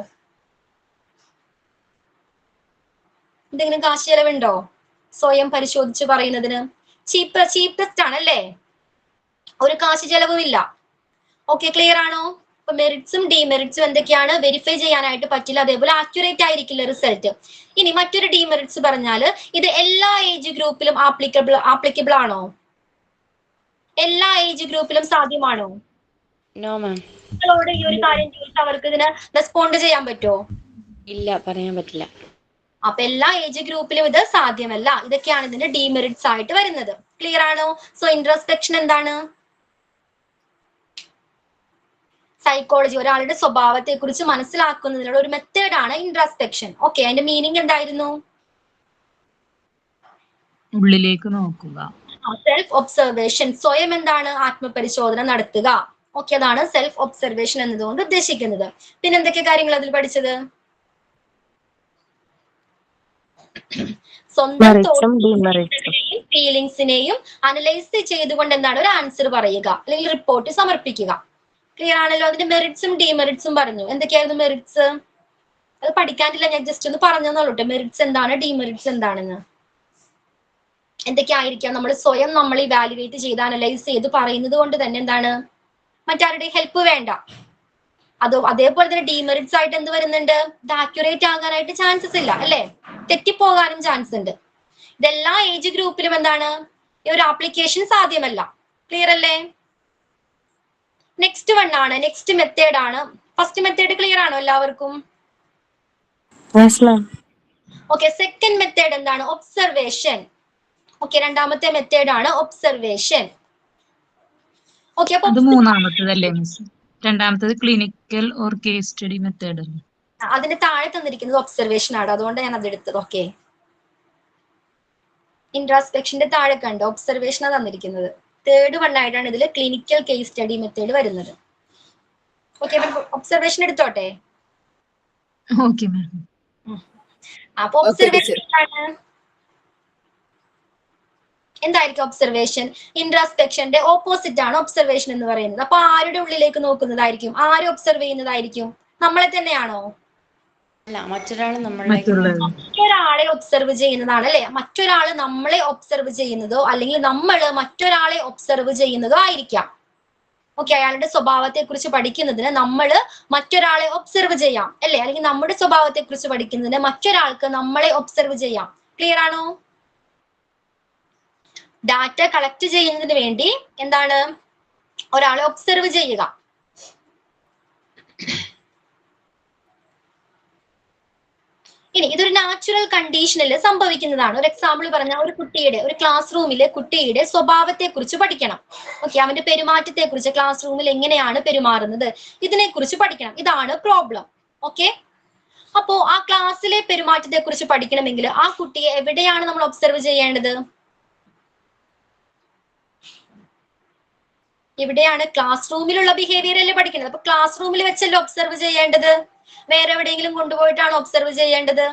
എന്തെങ്കിലും കാശ് ചെലവുണ്ടോ സ്വയം പരിശോധിച്ച് പറയുന്നതിന്? ചീപ്പസ്റ്റ് ആണ് അല്ലേ, ഒരു കാശ് ചെലവുമില്ല. ഓക്കെ, ക്ലിയർ ആണോ? അപ്പൊ മെറിറ്റ്സും ഡിമെറിറ്റ്സും എന്തൊക്കെയാണ്? വെരിഫൈ ചെയ്യാനായിട്ട് പറ്റില്ല, അതേപോലെ ആക്യുറേറ്റ് ആയിരിക്കില്ല റിസൾട്ട്. ഇനി മറ്റൊരു ഡിമെറിറ്റ്സ് പറഞ്ഞാല് ഇത് എല്ലാ ഏജ് ഗ്രൂപ്പിലും ആപ്ലിക്കബിൾ ആണോ? എല്ലാ ഏജ് ഗ്രൂപ്പിലും സാധ്യമാണോ? നിങ്ങളോട് ഈ ഒരു കാര്യം ചോദിച്ചാൽ അവർക്ക് ഇതിന് റെസ്പോണ്ട് ചെയ്യാൻ പറ്റുമോ? ഇല്ല, പറയാൻ പറ്റില്ല. അപ്പൊ എല്ലാ ഏജ് ഗ്രൂപ്പിലും ഇത് സാധ്യമല്ല. ഇതൊക്കെയാണ് ഇതിന്റെ ഡിമെറിറ്റ്സ് ആയിട്ട് വരുന്നത്. ക്ലിയർ ആണോ? സോ ഇൻട്രോസ്പെക്ഷൻ എന്താണ്? സൈക്കോളജി, ഒരാളുടെ സ്വഭാവത്തെ കുറിച്ച് മനസ്സിലാക്കുന്നതിനുള്ള ഒരു മെത്തേഡ് ആണ് ഇൻട്രോസ്പെക്ഷൻ. ഓക്കെ, അതിന്റെ മീനിങ് എന്തായിരുന്നു? ഉള്ളിലേക്ക് നോക്കുക. സെൽഫ് ഒബ്സർവേഷൻ, സ്വയം എന്താണ് ആത്മപരിശോധന നടത്തുക. ഓക്കെ, അതാണ് സെൽഫ് ഒബ്സർവേഷൻ എന്നതുകൊണ്ട് ഉദ്ദേശിക്കുന്നത്. പിന്നെ എന്തൊക്കെ കാര്യങ്ങൾ അതിൽ പഠിച്ചത്? സ്വന്തം ഫീലിങ്സിനെയും അനലൈസ് ചെയ്തുകൊണ്ട് എന്താണ് ഒരു ആൻസർ പറയുക അല്ലെങ്കിൽ റിപ്പോർട്ട് സമർപ്പിക്കുക. ക്ലിയർ ആണല്ലോ? അതിന്റെ മെറിറ്റ്സും ഡിമെറിറ്റ്സും പറഞ്ഞു. എന്തൊക്കെയായിരുന്നു മെറിറ്റ്സ്? അത് പഠിക്കാനില്ല, ഞാൻ ജസ്റ്റ് ഒന്ന് പറഞ്ഞോളൂ. മെറിറ്റ്സ് എന്താണ്, ഡിമെറിറ്റ്സ് എന്താണെന്ന്. എന്തൊക്കെയായിരിക്കാം? നമ്മൾ ഇവാലുവേറ്റ് ചെയ്ത് അനലൈസ് ചെയ്ത് പറയുന്നത് കൊണ്ട് തന്നെ എന്താണ്, മറ്റാരുടെ ഹെൽപ്പ് വേണ്ട. അതേപോലെ തന്നെ ഡിമെറിറ്റ്സ് ആയിട്ട് എന്ത് വരുന്നുണ്ട്? ഇത് ആക്യുറേറ്റ് ആകാനായിട്ട് ചാൻസസ് ഇല്ല അല്ലെ, തെറ്റിപ്പോകാനും ചാൻസ് ഉണ്ട്. ഇതെല്ലാ ഏജ് ഗ്രൂപ്പിലും എന്താണ് ഈ ഒരു ആപ്ലിക്കേഷൻ സാധ്യമല്ല. ക്ലിയർ അല്ലേ? നെക്സ്റ്റ് മെത്തേഡ് ആണ്. ഫസ്റ്റ് മെത്തേഡ് ക്ലിയർ ആണോ എല്ലാവർക്കും? ഓക്കെ, സെക്കൻഡ് മെത്തേഡ് എന്താണ്? ഒബ്സർവേഷൻ. ഓക്കെ, രണ്ടാമത്തെ മെത്തേഡ് ആണ് ഒബ്സർവേഷൻ. ഓക്കെ, അത് മൂന്നാമത്തേതല്ലേ മിസ്? രണ്ടാമത്തേത് clinical or case study method അല്ലേ? അതിന് താഴെ തന്നിരിക്കുന്നത് ഒബ്സർവേഷൻ ആണ്, അതുകൊണ്ട് ഞാൻ അത് എടുത്തത്. ഓക്കെ, ഇൻട്രാസ്പെക്ഷന്റെ താഴെ കണ്ടോ ഒബ്സർവേഷൻ തന്നിരിക്കുന്നത്. തേർഡ് വൺ ആയിട്ടാണ് ഇതിൽ ക്ലിനിക്കൽ കേസ് സ്റ്റഡി മെത്തേഡ് വരുന്നത്. ഓക്കെ, ഒബ്സർവേഷൻ എടുത്തോട്ടെ. Okay ma'am. അപ്പൊ ഒബ്സർവേഷൻ എന്തായിരിക്കും? ഒബ്സർവേഷൻ ഇൻട്രാസ്പെക്ഷന്റെ ഓപ്പോസിറ്റ് ആണ് ഒബ്സർവേഷൻ എന്ന് പറയുന്നത്. അപ്പൊ ആരുടെ ഉള്ളിലേക്ക് നോക്കുന്നതായിരിക്കും? ആര് ഒബ്സർവ് ചെയ്യുന്നതായിരിക്കും? നമ്മളെ തന്നെയാണോ? അല്ല, മറ്റൊരാളെ ഒബ്സർവ് ചെയ്യുന്നതാണ് അല്ലെ. മറ്റൊരാള് നമ്മളെ ഒബ്സർവ് ചെയ്യുന്നതോ അല്ലെങ്കിൽ നമ്മൾ മറ്റൊരാളെ ഒബ്സർവ് ചെയ്യുന്നതോ ആയിരിക്കാം. ഓക്കെ, അയാളുടെ സ്വഭാവത്തെ കുറിച്ച് പഠിക്കുന്നതിന് നമ്മൾ മറ്റൊരാളെ ഒബ്സർവ് ചെയ്യാം അല്ലെ, അല്ലെങ്കിൽ നമ്മുടെ സ്വഭാവത്തെ കുറിച്ച് പഠിക്കുന്നതിന് മറ്റൊരാൾക്ക് നമ്മളെ ഒബ്സർവ് ചെയ്യാം. ക്ലിയർ ആണോ? ഡാറ്റ കളക്ട് ചെയ്യുന്നതിന് വേണ്ടി എന്താണ് ഒരാളെ ഒബ്സർവ് ചെയ്യുക. ഇനി ഇതൊരു നാച്ചുറൽ കണ്ടീഷനിൽ സംഭവിക്കുന്നതാണ്. ഒരു എക്സാമ്പിൾ പറഞ്ഞാൽ ഒരു ക്ലാസ് റൂമിലെ കുട്ടിയുടെ സ്വഭാവത്തെ കുറിച്ച് പഠിക്കണം. ഓക്കെ, അവന്റെ പെരുമാറ്റത്തെ കുറിച്ച്, ക്ലാസ് റൂമിൽ എങ്ങനെയാണ് പെരുമാറുന്നത്, ഇതിനെ കുറിച്ച് പഠിക്കണം. ഇതാണ് പ്രോബ്ലം. ഓക്കെ, അപ്പോ ആ ക്ലാസ്സിലെ പെരുമാറ്റത്തെ കുറിച്ച് പഠിക്കണമെങ്കിൽ ആ കുട്ടിയെ എവിടെയാണ് നമ്മൾ ഒബ്സർവ് ചെയ്യേണ്ടത്? ഇവിടെയാണ്. ക്ലാസ് റൂമിലുള്ള ബിഹേവിയർ അല്ലേ പഠിക്കുന്നത്. അപ്പൊ ക്ലാസ് റൂമിൽ വെച്ചല്ലേ ഒബ്സർവ് ചെയ്യേണ്ടത്? വേറെ എവിടെയെങ്കിലും കൊണ്ടുപോയിട്ടാണ് ഒബ്സർവ് ചെയ്യേണ്ടത്?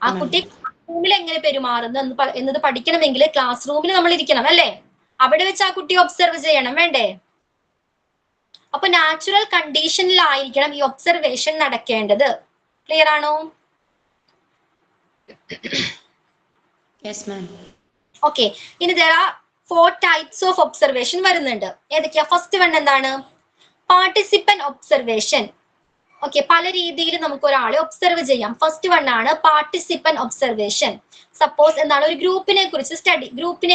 ആ കുട്ടി ക്ലാസ് റൂമിൽ എങ്ങനെ പെരുമാറുന്നു എന്നത് പഠിക്കണമെങ്കിൽ ക്ലാസ് റൂമിൽ നമ്മൾ ഇരിക്കണം അല്ലേ? അവിടെ വെച്ച് ആ കുട്ടി ഒബ്സർവ് ചെയ്യണം, വേണ്ടേ? അപ്പൊ നാച്ചുറൽ കണ്ടീഷനിലായിരിക്കണം ഈ ഒബ്സർവേഷൻ നടക്കേണ്ടത്. ക്ലിയർ ആണോ? Yes ma'am. ഓക്കെ, ഇനി there are 4 types of observation വരുന്നുണ്ട്. ഏതൊക്കെയാ? ഫസ്റ്റ് വൺ എന്താണ്? Participant observation. ഓക്കെ, പല രീതിയിൽ നമുക്ക് ഒരാളെ ഒബ്സർവ് ചെയ്യാം. ഫസ്റ്റ് വൺ ആണ് പാർട്ടിസിപ്പന്റ് ഒബ്സർവേഷൻ. സപ്പോസ് എന്താണ്, ഒരു ഗ്രൂപ്പിനെ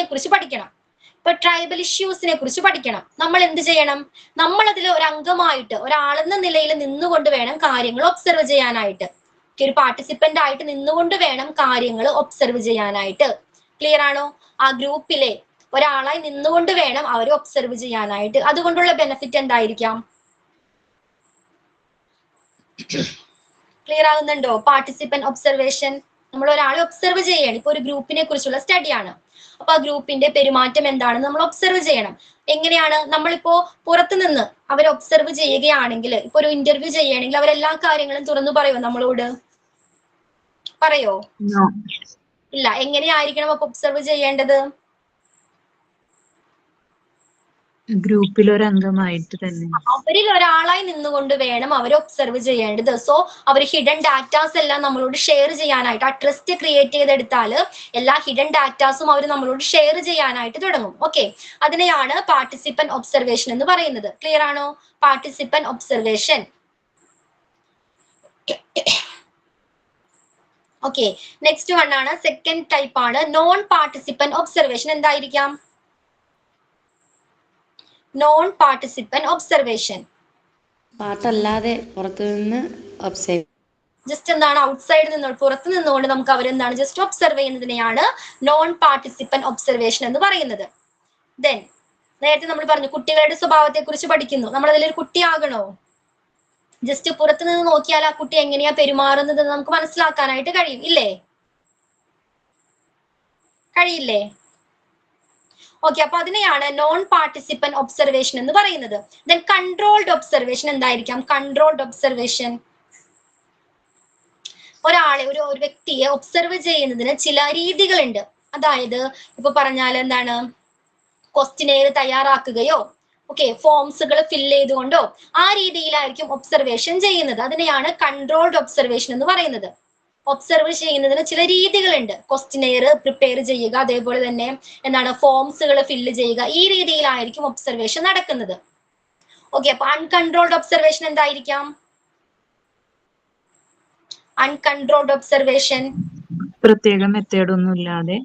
കുറിച്ച് പഠിക്കണം. ഇപ്പൊ ട്രൈബൽ ഇഷ്യൂസിനെ കുറിച്ച് പഠിക്കണം. നമ്മൾ എന്ത് ചെയ്യണം? നമ്മൾ അതിൽ ഒരു അംഗമായിട്ട്, ഒരാളെന്ന നിലയിൽ നിന്നുകൊണ്ട് വേണം കാര്യങ്ങൾ ഒബ്സർവ് ചെയ്യാനായിട്ട്. ഒരു പാർട്ടിസിപ്പന്റ് ആയിട്ട് നിന്നുകൊണ്ട് വേണം കാര്യങ്ങൾ ഒബ്സർവ് ചെയ്യാനായിട്ട്. ക്ലിയർ ആണോ? ആ ഗ്രൂപ്പിലെ ഒരാളായി നിന്നുകൊണ്ട് വേണം അവരെ ഒബ്സർവ് ചെയ്യാനായിട്ട്. അതുകൊണ്ടുള്ള ബെനിഫിറ്റ് എന്തായിരിക്കാം? ക്ലിയർ ആകുന്നുണ്ടോ? പാർട്ടിസിപ്പന്റ് ഒബ്സർവേഷൻ, നമ്മൾ ഒരാളെ ഒബ്സർവ് ചെയ്യണം. ഇപ്പൊ ഒരു ഗ്രൂപ്പിനെ കുറിച്ചുള്ള സ്റ്റഡിയാണ്. അപ്പൊ ആ ഗ്രൂപ്പിന്റെ പെരുമാറ്റം എന്താണെന്ന് നമ്മൾ ഒബ്സർവ് ചെയ്യണം. എങ്ങനെയാണ്? നമ്മളിപ്പോ പുറത്തു നിന്ന് അവരെ ഒബ്സർവ് ചെയ്യുകയാണെങ്കിൽ, ഇപ്പൊ ഒരു ഇന്റർവ്യൂ ചെയ്യണമെങ്കിൽ അവരെല്ലാ കാര്യങ്ങളും തുറന്നു പറയോ നമ്മളോട്? പറയോ? ഇല്ല. എങ്ങനെയായിരിക്കണം അപ്പൊ ഒബ്സർവ് ചെയ്യേണ്ടത്? ഗ്രൂപ്പിൽ ഒരു അംഗമായിട്ട് തന്നെ, അവരിൽ ഒരാളായി നിന്നുകൊണ്ട് വേണം അവർ ഒബ്സർവ് ചെയ്യേണ്ടത്. സോ അവർ ഹിഡൻ ഡാറ്റാസ് എല്ലാം നമ്മളോട് ഷെയർ ചെയ്യാനായിട്ട്, ആ ട്രസ്റ്റ് ക്രിയേറ്റ് ചെയ്തെടുത്താൽ എല്ലാ ഹിഡൻ ഡാറ്റാസും അവർ നമ്മളോട് ഷെയർ ചെയ്യാനായിട്ട് തുടങ്ങും. ഓക്കെ, അതിനെയാണ് പാർട്ടിസിപ്പന്റ് ഒബ്സർവേഷൻ എന്ന് പറയുന്നത്. ക്ലിയർ ആണോ? Participant observation. Okay, next one ആണ്, സെക്കൻഡ് ടൈപ്പ് ആണ് നോൺ പാർട്ടിസിപ്പന്റ് ഒബ്സർവേഷൻ. എന്തായിരിക്കാം? Non participant observation. പാർട്ടല്ലാതെ പുറത്തു നിന്ന് ഒബ്സർവ്. ജസ്റ്റ് എന്താണ്, ഔട്ട്സൈഡ് നിന്ന്, പുറത്ത് നിന്നുകൊണ്ട് നമുക്ക് അവരെന്താണ് ജസ്റ്റ് ഒബ്സർവ് ചെയ്യുന്നതിനെയാണ് നോൺ പാർട്ടിസിപ്പന്റ് ഒബ്സർവേഷൻ എന്ന് പറയുന്നത്. ദെൻ നേരത്തെ നമ്മൾ പറഞ്ഞു കുട്ടികളുടെ സ്വഭാവത്തെ കുറിച്ച് പഠിക്കുന്നു. നമ്മൾ അതിലൊരു കുട്ടിയാകണോ? ജസ്റ്റ് പുറത്തു നിന്ന് നോക്കിയാൽ ആ കുട്ടി എങ്ങനെയാ പെരുമാറുന്നത് എന്ന് നമുക്ക് മനസ്സിലാക്കാനായിട്ട് കഴിയും, ഇല്ലേ? കഴിയില്ലേ? ഓക്കെ, അപ്പൊ അതിനെയാണ് നോൺ പാർട്ടിസിപ്പന്റ് ഒബ്സർവേഷൻ എന്ന് പറയുന്നത്. ദെൻ കൺട്രോൾഡ് ഒബ്സർവേഷൻ എന്തായിരിക്കാം? കൺട്രോൾഡ് ഒബ്സർവേഷൻ, ഒരാളെ ഒരു വ്യക്തിയെ ഒബ്സർവ് ചെയ്യുന്നതിന് ചില രീതികളുണ്ട്. അതായത് ഇപ്പൊ പറഞ്ഞാൽ എന്താണ്, ക്വസ്റ്റിനെയർ തയ്യാറാക്കുകയോ ഫോംസുകൾ ഫില്ല് ചെയ്തുകൊണ്ടോ ആ രീതിയിലായിരിക്കും ഒബ്സർവേഷൻ ചെയ്യുന്നത്. അതിനെയാണ് കൺട്രോൾഡ് ഒബ്സർവേഷൻ എന്ന് പറയുന്നത്. ഒബ്സർവ് ചെയ്യുന്നതിന് ചില രീതികളുണ്ട്. ക്വസ്റ്റിനെയർ പ്രിപ്പയർ ചെയ്യുക, അതേപോലെ തന്നെ എന്താണ് ഫോംസുകൾ ഫില്ല് ചെയ്യുക. ഈ രീതിയിലായിരിക്കും ഒബ്സർവേഷൻ നടക്കുന്നത്. ഓക്കെ, അപ്പൊ അൺകൺട്രോൾഡ് ഒബ്സർവേഷൻ എന്തായിരിക്കാം? അൺകൺട്രോൾഡ് ഒബ്സർവേഷൻ പ്രത്യേക മെത്തേഡ് ഒന്നും ഇല്ലാതെ,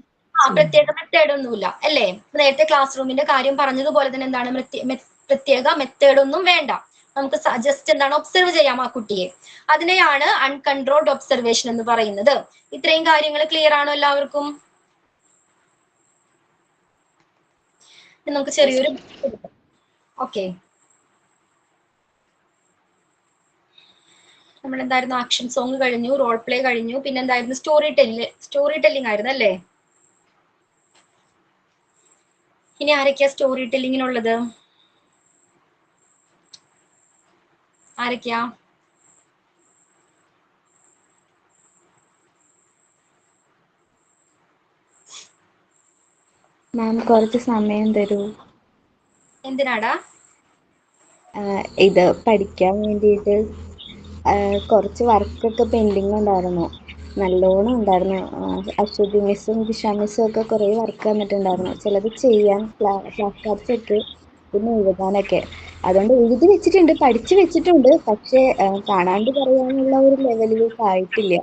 പ്രത്യേക മെത്തേഡ് ഒന്നുമില്ല അല്ലേ? നേരത്തെ ക്ലാസ് റൂമിന്റെ കാര്യം പറഞ്ഞതുപോലെ തന്നെ എന്താണ്, പ്രത്യേക മെത്തേഡ് ഒന്നും വേണ്ട. നമുക്ക് ജസ്റ്റ് എന്താണ് ഒബ്സർവ് ചെയ്യാം ആ കുട്ടിയെ. അതിനെയാണ് അൺകൺട്രോൾഡ് ഒബ്സർവേഷൻ എന്ന് പറയുന്നത്. ഇത്രയും കാര്യങ്ങൾ ക്ലിയർ ആണോ എല്ലാവർക്കും? നമുക്ക് ചെറിയൊരു ഓക്കെ, നമ്മൾ എന്തായിരുന്നു, ആക്ഷൻ സോങ് കഴിഞ്ഞു, റോൾ പ്ലേ കഴിഞ്ഞു, പിന്നെ എന്തായിരുന്നു, സ്റ്റോറി ടെല്ലിംഗ് ആയിരുന്നു അല്ലേ? ഇനി ആരൊക്കെയാ സ്റ്റോറി ടെല്ലിങ്ങിനുള്ളത്? ആരൊക്കെയാ? മാം കുറച്ച് സമയം തരൂ. എന്തിനാടാ? ഇത് പഠിക്കാൻ വേണ്ടിയിട്ട് കുറച്ച് വർക്കൊക്കെ പെൻഡിങ് ഉണ്ടായിരുന്നു, നല്ലോണം ഉണ്ടായിരുന്നു. അശ്വതി മിസ്സും ദിശ മിസ്സും ഒക്കെ കുറേ വർക്ക് തന്നിട്ടുണ്ടായിരുന്നു. ചിലത് ചെയ്യാൻ ഫ്ലാഷ് കാർഡ്സ് ഒക്കെ പിന്നെ എഴുതാനൊക്കെ. അതുകൊണ്ട് എഴുതി വെച്ചിട്ടുണ്ട്, പഠിച്ചു വെച്ചിട്ടുണ്ട്. പക്ഷെ കാണാണ്ട് പറയാനുള്ള ഒരു ലെവലിലേക്ക് ആയിട്ടില്ല.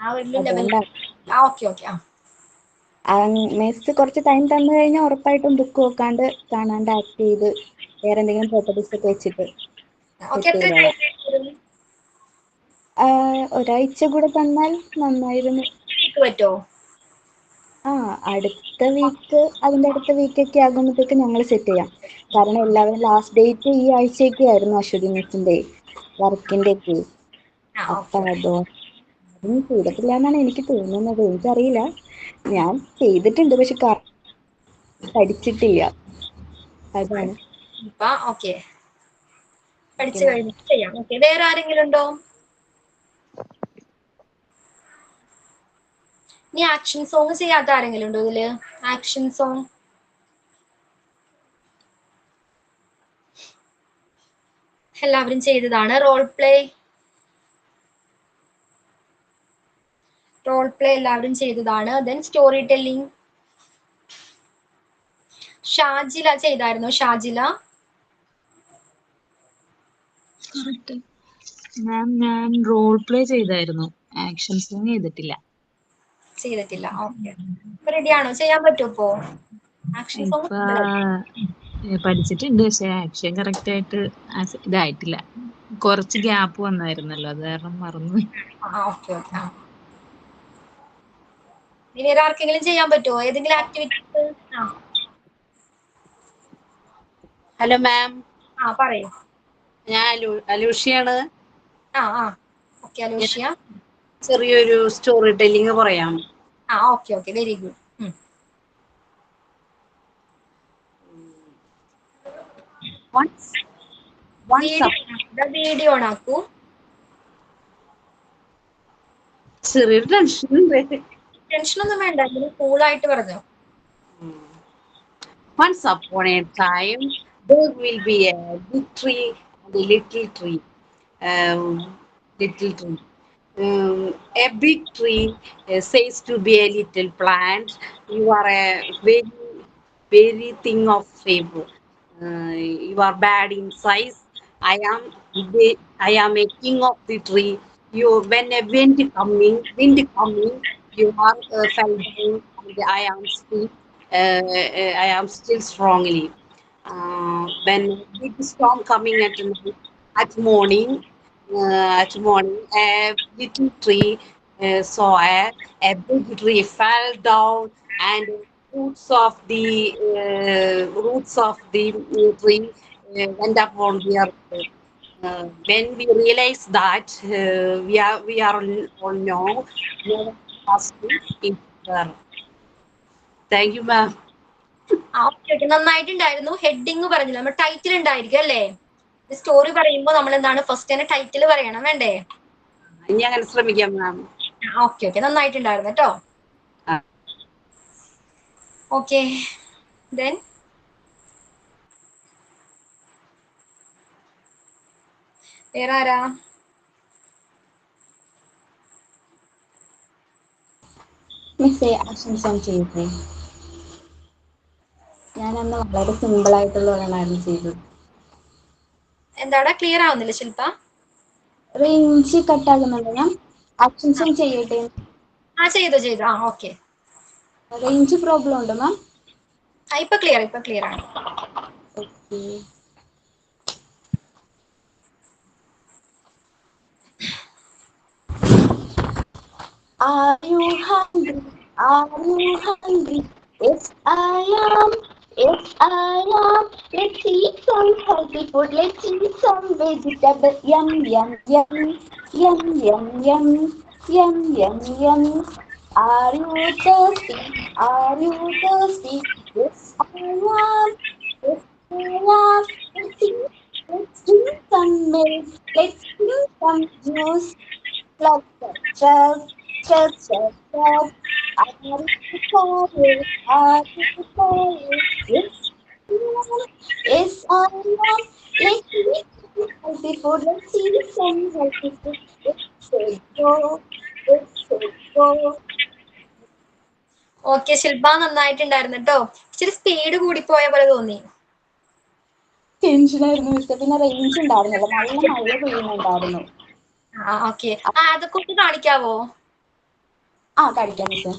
അതുകൊണ്ടാണ് മിസ് കുറച്ച് ടൈം തന്നു കഴിഞ്ഞാൽ ഉറപ്പായിട്ടും ബുക്ക് നോക്കാണ്ട് കാണാണ്ട് ആക്ട് ചെയ്ത് വേറെ എന്തെങ്കിലും പ്രോപ്പർട്ടീസ് ഒക്കെ വെച്ചിട്ട് ഒരാഴ്ച കൂടെ തന്നാൽ നന്നായിരുന്നു. പറ്റോ? ആ അടുത്ത വീക്ക്, അതിന്റെ അടുത്ത വീക്കൊക്കെ ആകുമ്പോഴത്തേക്ക് ഞങ്ങൾ സെറ്റ് ചെയ്യാം. കാരണം എല്ലാവരും ലാസ്റ്റ് ഡേറ്റ് ഈ ആഴ്ചയൊക്കെ ആയിരുന്നു അശ്വതി മിസ്സിന്റെ വർക്കിന്റെ ഒക്കെ. അപ്പൊ അതൊന്നും ചെയ്തിട്ടില്ല എന്നാണ് എനിക്ക് തോന്നുന്നത്. എനിക്കറിയില്ല, ഞാൻ ചെയ്തിട്ടുണ്ട് പക്ഷെ പഠിച്ചിട്ടില്ല, അതാണ്. ഓക്കെ, പഠിച്ചു കഴിഞ്ഞിട്ട് ചെയ്യാം. ഓക്കെ, വേറെ ആരെങ്കിലും ഉണ്ടോ? ഇനി ആക്ഷൻ സോങ് ചെയ്യാത്ത ആരെങ്കിലും ഉണ്ടോ ഇതില്? ആക്ഷൻ സോങ് എല്ലാവരും ചെയ്തതാണ്. റോൾ പ്ലേ എല്ലാവരും ചെയ്തതാണ്. ദെൻ സ്റ്റോറി ടെല്ലിംഗ് ഷാജില ചെയ്തായിരുന്നു. ഷാജില മാം ഞാൻ റോൾ പ്ലേ ചെയ്തായിരുന്നു, ആക്ഷൻ സോങ് ചെയ്തിട്ടില്ല. ഓക്കെ, റെഡിയാണോ? ചെയ്യാൻ പറ്റുമോ ഇപ്പോ? ആക്ഷൻ സോങ് പഠിച്ചിട്ടുണ്ട്, പക്ഷെ ആക്ഷൻ കറക്റ്റ് ആയിട്ട് ഇതായിട്ടില്ല. കുറച്ച് ഗ്യാപ്പ് വന്നായിരുന്നല്ലോ, അത് കാരണം മറന്നു. ഓക്കെ. ഇനി വേറെ ആർക്കെങ്കിലും ചെയ്യാൻ പറ്റുമോ ഏതെങ്കിലും ആക്ടിവിറ്റീസ്? ഹലോ മാം, പറയൂ. ഞാൻ അലൂഷിയാണ്. ഓക്കെ അലൂഷ്യ, ചെറിയൊരു സ്റ്റോറി ടെല്ലിംഗ് പറയാം. Okay, very good. Video on ആക്കൂ. ചെറിയൊരു ടെൻഷനൊന്നും വേണ്ട, കൂളായിട്ട് പറഞ്ഞു. Once upon a time, there will be a big tree and a little tree. A big tree says to be a little plant, you are a very, very thing of shape. You are bad in size. I am a king of the tree. When a wind coming, you are fell down, and I am still strongly. When big storm coming at morning, a little tree saw a big tree fell down, and roots of the tree went up on the earth. When we realize that we are all now past in there. Thank you, ma'am. നന്നായിട്ടുണ്ടായിരുന്നു. Heading പറഞ്ഞില്ല, നമ്മൾ title ഉണ്ടായിരിക്കും അല്ലേ? Story പറയുമ്പോൾ നമ്മൾ എന്താണ് first തന്നെ title പറയണം, വേണ്ടേ? ഇനി അങ്ങനെ ശ്രമിക്കാം മാം. ഓക്കെ, നന്നായിട്ടുണ്ടായിരുന്നു കേട്ടോ. ഓക്കെ, ദെൻ വേറെ ആരാ? മിസ്സേ ആക്ഷൻ സോങ് ചെയ്തേ. ഞാനന്ന് വളരെ സിമ്പിൾ ആയിട്ടുള്ള ഒരെണ്ണമായിരുന്നു ചെയ്തത്. എന്താടാ ക്ലിയർ ആവുന്നില്ല ശില്പ? റേഞ്ച് കട്ടാകുന്നുണ്ടോ? ഞാൻ ആക്ഷൻ സോങ് ചെയ്യട്ടെ? ചെയ്തു. ഓക്കെ. റേഞ്ച് പ്രോബ്ലം ഉണ്ടോ മാം? ഇപ്പൊ ക്ലിയർ ആണ്. Okay. Are you hungry? Yes, I am. Let's eat some healthy food. Let's eat some vegetable. Yum. Are you thirsty? Yes, I am. Let's drink some milk. Let's drink some juice. Chug. Are you tired? Yes, I am. Let's eat some healthy food. Okay Shilpa, നന്നായിട്ടുണ്ടായിരുന്നു കേട്ടോ. ഇച്ചിരി speed കൂടിപ്പോയ പോലെ തോന്നി. ടെൻഷനായിരുന്നു മിസ്സേ, പിന്നെ range ഉണ്ടായിരുന്നില്ല, നല്ല മഴ പെയ്യുന്നുണ്ടായിരുന്നു. ഓക്കെ, അതൊക്കെ ഒന്ന് കാണിക്കാവോ? കാണിക്കാം മിസ്സേ.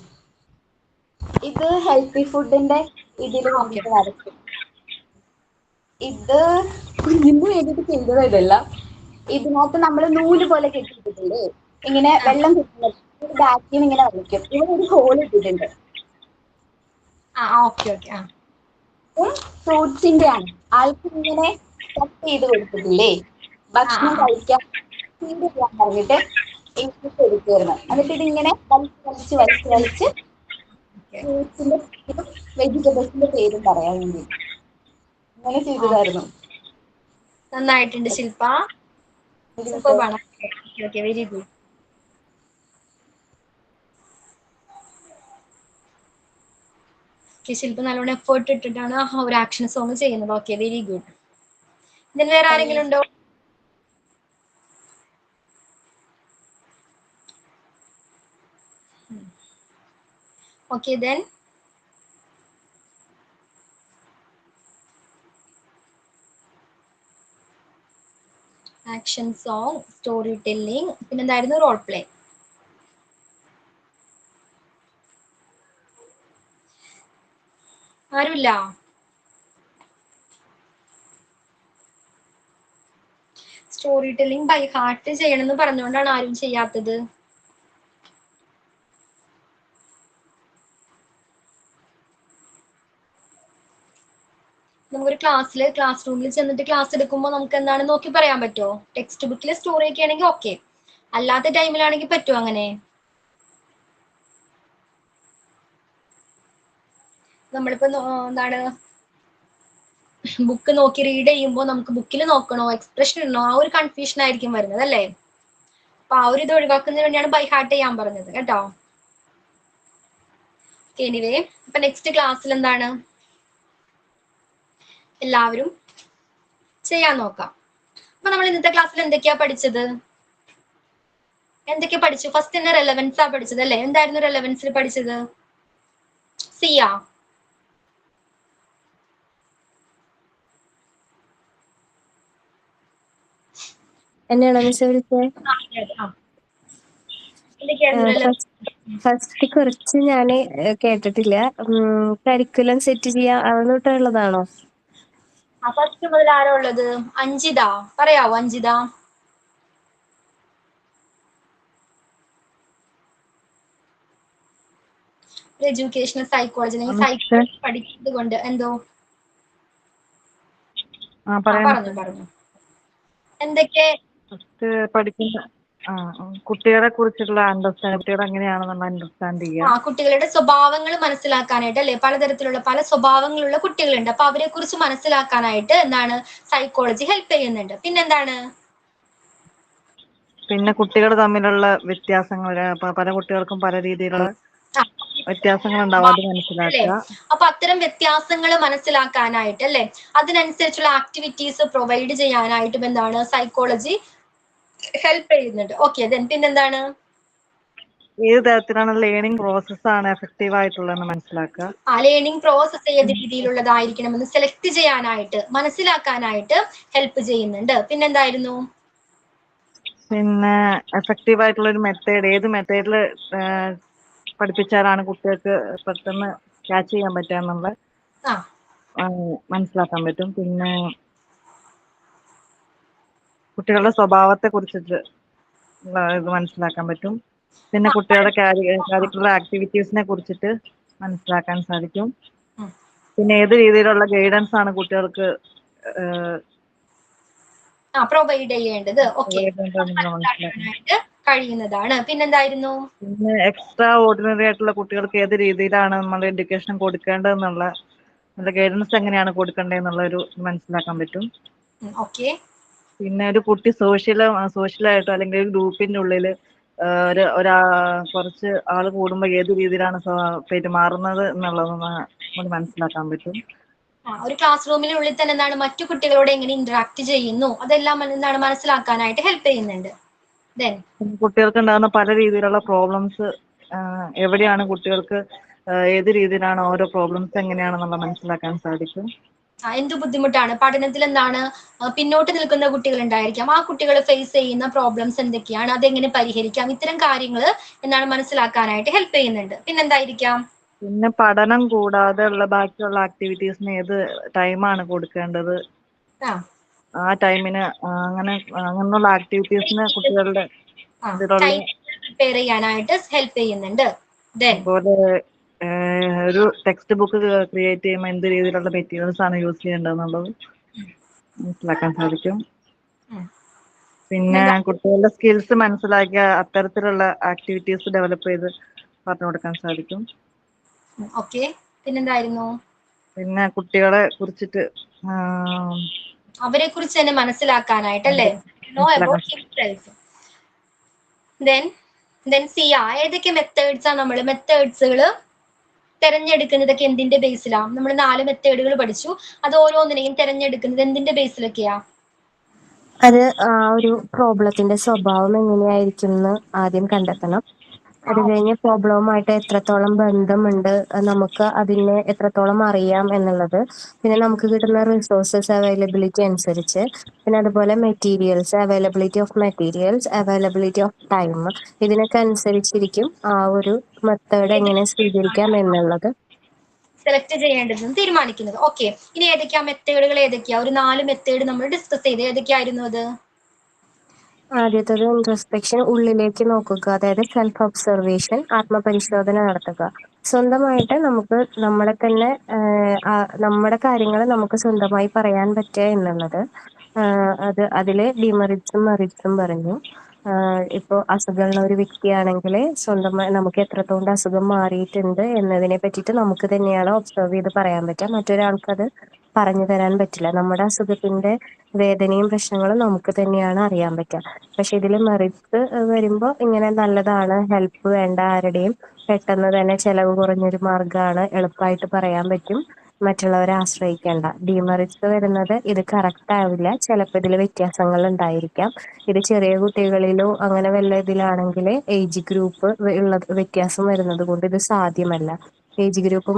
ഇത് ഹെൽത്തി ഫുഡിന്റെ ഇതിൽ വന്നിട്ട് വരയ്ക്കും. ഇത് കുഞ്ഞിന് വേണ്ടിയിട്ട് ചെയ്തതല്ല, ഇതിനകത്ത് നമ്മൾ നൂല് പോലെ കെട്ടിയിട്ടില്ലേ, ഇങ്ങനെ വെള്ളം കിട്ടുന്നത് ബാക്കിയും ഇങ്ങനെ വലിക്കും. ഇവിടെ ഒരു ഹോൾ ഇട്ടിട്ടുണ്ട്. Okay okay. ഫ്രൂട്ട്സിന്റെ ആണ്. ആൾക്ക് ഇങ്ങനെ കട്ട് ചെയ്ത് കൊടുത്തിട്ടില്ലേ, ഭക്ഷണം കഴിക്കാൻ ഫീഡ് ചെയ്യാൻ പറഞ്ഞിട്ട് ഇങ്ങനെ കൊടുക്കുമായിരുന്നു. എന്നിട്ട് ഇതിങ്ങനെ വലിച്ച് വലിച്ച് വലിച്ച് വലിച്ച് ഫ്രൂട്ട്സിന്റെ പേരും വെജിറ്റബിൾസിന്റെ പേരും പറയാൻ വേണ്ടി അങ്ങനെ ചെയ്തതായിരുന്നു. നന്നായിട്ടുണ്ട് ശില്പ. സൂപ്പർബാണ്. Okay very good. ശില്പ നല്ലോണം എഫേർട്ട് ഇട്ടിട്ടാണ് ഒരു ആക്ഷൻ സോങ് ചെയ്യുന്നത്. Okay very good. ഇതിന് വേറെ ആരെങ്കിലും ഉണ്ടോ? Okay then action song, story telling, പിന്നെന്തായിരുന്നു റോൾ പ്ലേ. ആരുമില്ല? സ്റ്റോറി ടെല്ലിംഗ് ബൈ ഹാർട്ട് ചെയ്യണമെന്ന് പറഞ്ഞുകൊണ്ടാണ് ആരും ചെയ്യാത്തത്. നമുക്കൊരു ക്ലാസ് റൂമിൽ ചെന്നിട്ട് ക്ലാസ് എടുക്കുമ്പോൾ നമുക്ക് എന്താണ് നോക്കി പറയാൻ പറ്റുമോ? ടെക്സ്റ്റ് ബുക്കിലെ സ്റ്റോറി ഒക്കെ ആണെങ്കിൽ ഓക്കെ, അല്ലാത്ത ടൈമിലാണെങ്കിൽ പറ്റുമോ അങ്ങനെ? നമ്മളിപ്പോ എന്താണ് ബുക്ക് നോക്കി റീഡ് ചെയ്യുമ്പോൾ നമുക്ക് ബുക്കിൽ നോക്കണോ എക്സ്പ്രഷൻ ഇടണോ, ആ ഒരു കൺഫ്യൂഷൻ ആയിരിക്കും വരുന്നത് അല്ലേ? അപ്പൊ ആ ഒരു ഇത് ഒഴിവാക്കുന്നതിന് വേണ്ടിയാണ് ബൈ ഹാർട്ട് ചെയ്യാൻ പറഞ്ഞത് കേട്ടോ. എനിവേ, അപ്പൊ നെക്സ്റ്റ് ക്ലാസ്സിൽ എന്താണ് എല്ലാവരും ചെയ്യാൻ നോക്കാം. അപ്പൊ നമ്മൾ ഇന്നത്തെ ക്ലാസ്സിൽ എന്തൊക്കെയാ പഠിച്ചത്? ഫസ്റ്റ് തന്നെ റെലവൻസാ പഠിച്ചത് അല്ലേ? എന്തായിരുന്നു റെലവൻസിൽ പഠിച്ചത്? സിയ എന്നെയാണോ മിസ് വിളിച്ചത്? ഫസ്റ്റ് കുറച്ച് ഞാന് കേട്ടിട്ടില്ല. കരിക്കുലം സെറ്റ് ചെയ്യാ അതൊട്ടുള്ളതാണോ? ഫസ്റ്റ് മുതൽ ആരോ ഉള്ളത്? അഞ്ജിത പറയാവോ? അഞ്ജിത എഡ്യൂക്കേഷണൽ സൈക്കോളജി സൈക്കോളജി പഠിക്കുന്നത് കൊണ്ട് എന്തോ പറഞ്ഞു എന്തൊക്കെ പഠിക്കുന്ന കുട്ടികളെ കുറിച്ചുള്ള അണ്ടർസ്റ്റാൻഡ്, കുട്ടികൾ എങ്ങനെയാണെന്നുള്ള അണ്ടർസ്റ്റാൻഡ് ചെയ്യുക. കുട്ടികളുടെ സ്വഭാവങ്ങൾ മനസ്സിലാക്കാനായിട്ട് അല്ലെ, പലതരത്തിലുള്ള പല സ്വഭാവങ്ങളുള്ള കുട്ടികളുണ്ട്. അപ്പൊ അവരെ കുറിച്ച് മനസ്സിലാക്കാനായിട്ട് എന്താണ് സൈക്കോളജി ഹെൽപ്പ് ചെയ്യുന്നുണ്ട്. പിന്നെന്താണ്? പിന്നെ കുട്ടികൾ തമ്മിലുള്ള വ്യത്യാസങ്ങൾ, പല കുട്ടികൾക്കും പല രീതിയിലുള്ള വ്യത്യാസങ്ങൾ ഉണ്ടാവും, അത് മനസ്സിലാക്കുക. അപ്പൊ അത്തരം വ്യത്യാസങ്ങൾ മനസ്സിലാക്കാനായിട്ട് അല്ലെ, അതിനനുസരിച്ചുള്ള ആക്ടിവിറ്റീസ് പ്രൊവൈഡ് ചെയ്യാനായിട്ടും എന്താണ് സൈക്കോളജി ഹെൽപ്പ് ചെയ്യുന്നുണ്ട്. ഓക്കെ ദെൻ പിന്നെന്താണ്? ഏത് തരത്തിലാണ് ലേണിംഗ് പ്രോസസ് ആണ് എഫക്റ്റീവ് ആയിട്ടുള്ളതെന്ന് മനസ്സിലാക്കുക. ലേണിംഗ് പ്രോസസ് ഏത് രീതിയിലുള്ളതായിരിക്കണമെന്ന് സെലക്ട് ചെയ്യാനായിട്ട് മനസ്സിലാക്കാനായിട്ട് ഹെൽപ്പ് ചെയ്യുന്നുണ്ട്. പിന്നെന്തായിരുന്നു? പിന്നെ എഫക്റ്റീവ് ആയിട്ടുള്ള ഒരു മെത്തേഡ്, ഏത് മെത്തേഡിൽ പഠിപ്പിച്ചാലാണ് കുട്ടികൾക്ക് പെട്ടെന്ന് ക്യാച്ച് ചെയ്യാൻ പറ്റുക എന്നുള്ളത് മനസ്സിലാക്കാൻ പറ്റും. പിന്നെ കുട്ടികളുടെ സ്വഭാവത്തെ കുറിച്ചിട്ട് ഇത് മനസ്സിലാക്കാൻ പറ്റും. പിന്നെ കുട്ടികളുടെ കരിക്കുലർ ആക്ടിവിറ്റീസിനെ കുറിച്ചിട്ട് മനസ്സിലാക്കാൻ സാധിക്കും. പിന്നെ ഏത് രീതിയിലുള്ള ഗൈഡൻസ് ആണ് കുട്ടികൾക്ക് പ്രൊവൈഡ് ചെയ്യേണ്ടത് കഴിയുന്നതാണ്. പിന്നെന്തായിരുന്നു? പിന്നെ എക്സ്ട്രാ ഓർഡിനറി ആയിട്ടുള്ള കുട്ടികൾക്ക് ഏത് രീതിയിലാണ് നമ്മൾ എഡ്യൂക്കേഷൻ കൊടുക്കേണ്ടതെന്നുള്ള ഗൈഡൻസ് എങ്ങനെയാണ് കൊടുക്കേണ്ടതെന്നുള്ള ഒരു മനസ്സിലാക്കാൻ പറ്റും. പിന്നെ ഒരു കുട്ടി സോഷ്യലായിട്ടോ അല്ലെങ്കിൽ ഒരു ഗ്രൂപ്പിന്റെ ഉള്ളിൽ കുറച്ച് ആൾ കൂടുമ്പോൾ ഏത് രീതിയിലാണ് പെരുമാറുന്നത് എന്നുള്ളത് നമുക്ക് മനസ്സിലാക്കാൻ പറ്റും. ഒരു ക്ലാസ് റൂമിനുള്ളിൽ തന്നെ എന്താണ് മറ്റു കുട്ടികളോട് എങ്ങനെ ഇന്ററാക്ട് ചെയ്യുന്നു അതെല്ലാം എന്താണ് മനസ്സിലാക്കാനായിട്ട് ഹെൽപ്പ് ചെയ്യുന്നുണ്ട്. കുട്ടികൾക്ക് ഉണ്ടാകുന്ന പല രീതിയിലുള്ള പ്രോബ്ലംസ് എവിടെയാണ് കുട്ടികൾക്ക് ഏത് രീതിയിലാണ് ഓരോ പ്രോബ്ലംസ് എങ്ങനെയാണെന്നുള്ള മനസ്സിലാക്കാൻ സാധിക്കും. എന്ത് ബുദ്ധിമുട്ടാണ് പഠനത്തിൽ എന്താണ് പിന്നോട്ട് നിൽക്കുന്ന കുട്ടികൾ ഉണ്ടായിരിക്കാം, ആ കുട്ടികൾ ഫേസ് ചെയ്യുന്ന പ്രോബ്ലംസ് എന്തൊക്കെയാണ്, അതെങ്ങനെ പരിഹരിക്കാം, ഇത്തരം കാര്യങ്ങൾ എന്താണ് മനസ്സിലാക്കാനായിട്ട് ഹെൽപ്പ് ചെയ്യുന്നുണ്ട്. പിന്നെന്തായിരിക്കാം? പിന്നെ പഠനം കൂടാതെ ഉള്ള ബാക്കിയുള്ള ആക്ടിവിറ്റീസിന് ഏത് ടൈമാണ് കൊടുക്കേണ്ടത് ആ ടൈമിന് അങ്ങനെയുള്ള ആക്ടിവിറ്റീസിന് കുട്ടികളുടെ ഇതിലുള്ള പ്രിപ്പയർ ചെയ്യാനായിട്ട് ഹെൽപ്പ് ചെയ്യുന്നുണ്ട്. അതുപോലെ ഒരു ടെക്സ്റ്റ് ബുക്ക് ക്രിയേറ്റ് ചെയ്യുമ്പോൾ എന്ത് രീതിയിലുള്ള മെറ്റീരിയൽസ് ആണ് യൂസ് ചെയ്യേണ്ടതെന്നുള്ളത് മനസ്സിലാക്കാൻ സാധിക്കും. പിന്നെ കുട്ടികളുടെ സ്കിൽസ് മനസ്സിലാക്കിയ അത്തരത്തിലുള്ള ആക്ടിവിറ്റീസ് ഡെവലപ്പ് ചെയ്ത് പറഞ്ഞു കൊടുക്കാൻ സാധിക്കും. പിന്നെന്തായിരുന്നു? പിന്നെ കുട്ടികളെ കുറിച്ചിട്ട് അവരെ കുറിച്ച് തന്നെ മനസ്സിലാക്കാനായിട്ടല്ലേ? ഏതൊക്കെ മെത്തേഡ്സ് ആണ് മെത്തേഡ്സുകൾ തെരഞ്ഞെടുക്കുന്നതൊക്കെ എന്തിന്റെ ബേസിലാ? നമ്മൾ 4 മെത്തേഡുകൾ പഠിച്ചു. അത് ഓരോന്നിനെയും തെരഞ്ഞെടുക്കുന്നത് എന്തിന്റെ ബേസിലൊക്കെയാ? അത് ആ ഒരു പ്രോബ്ലത്തിന്റെ സ്വഭാവം എങ്ങനെയായിരിക്കും എന്ന് ആദ്യം കണ്ടെത്തണം. അത് കഴിഞ്ഞ് പ്രോബ്ലവുമായിട്ട് എത്രത്തോളം ബന്ധമുണ്ട്, നമുക്ക് അതിനെ എത്രത്തോളം അറിയാം എന്നുള്ളത്, പിന്നെ നമുക്ക് കിട്ടുന്ന റിസോഴ്സസ് അവൈലബിലിറ്റി അനുസരിച്ച്, പിന്നെ അതുപോലെ materials, availability of materials, availability of time, ഇതിനൊക്കെ അനുസരിച്ചിരിക്കും ആ ഒരു മെത്തേഡ് എങ്ങനെ സ്വീകരിക്കാം എന്നുള്ളത് സെലക്ട് ചെയ്യേണ്ടതെന്ന് തീരുമാനിക്കുന്നത്. ഓക്കെ, ഇനി ഏതൊക്കെയാ മെത്തേഡുകൾ? ഏതൊക്കെയാ? ഒരു 4 മെത്തേഡ് നമ്മൾ ഡിസ്കസ് ചെയ്ത് ഏതൊക്കെയായിരുന്നു അത്? ആദ്യത്തത് ഇൻട്രോസ്പെക്ഷൻ, ഉള്ളിലേക്ക് നോക്കുക, അതായത് സെൽഫ് ഒബ്സർവേഷൻ, ആത്മപരിശോധന നടത്തുക. സ്വന്തമായിട്ട് നമുക്ക് നമ്മളെ തന്നെ നമ്മുടെ കാര്യങ്ങൾ നമുക്ക് സ്വന്തമായി പറയാൻ പറ്റുക എന്നുള്ളത്. അതില് ഡിമെറിറ്റ്സും മെറിറ്റ്സും പറഞ്ഞു. ഇപ്പോൾ അസുഖമുള്ള ഒരു വ്യക്തിയാണെങ്കിൽ സ്വന്തമായി നമുക്ക് എത്രത്തോളം അസുഖം മാറിയിട്ടുണ്ട് എന്നതിനെ പറ്റിയിട്ട് നമുക്ക് തന്നെയാണ് ഒബ്സർവ് ചെയ്ത് പറയാൻ പറ്റുക. മറ്റൊരാൾക്കത് പറഞ്ഞു തരാൻ പറ്റില്ല. നമ്മുടെ അസുഖത്തിന്റെ വേദനയും പ്രശ്നങ്ങളും നമുക്ക് തന്നെയാണ് അറിയാൻ പറ്റുക. പക്ഷെ ഇതിൽ മെറിറ്റ്സ് വരുമ്പോൾ ഇങ്ങനെ നല്ലതാണ്, ഹെൽപ്പ് വേണ്ട ആരുടെയും, പെട്ടെന്ന് തന്നെ ചെലവ് കുറഞ്ഞൊരു മാർഗ്ഗമാണ്, എളുപ്പമായിട്ട് പറയാൻ പറ്റും, മറ്റുള്ളവരെ ആശ്രയിക്കേണ്ട. ഡിമെറിറ്റ്സ് വരുന്നത് ഇത് കറക്റ്റ് ആവില്ല, ചിലപ്പോൾ ഇതിൽ വ്യത്യാസങ്ങൾ ഉണ്ടായിരിക്കാം, ഇത് ചെറിയ കുട്ടികളിലോ അങ്ങനെ വല്ല ഇതിലാണെങ്കിൽ ഏജ് ഗ്രൂപ്പ് ഉള്ള വ്യത്യാസം വരുന്നത് കൊണ്ട് ഇത് സാധ്യമല്ല. ഏജ് ഗ്രൂപ്പ്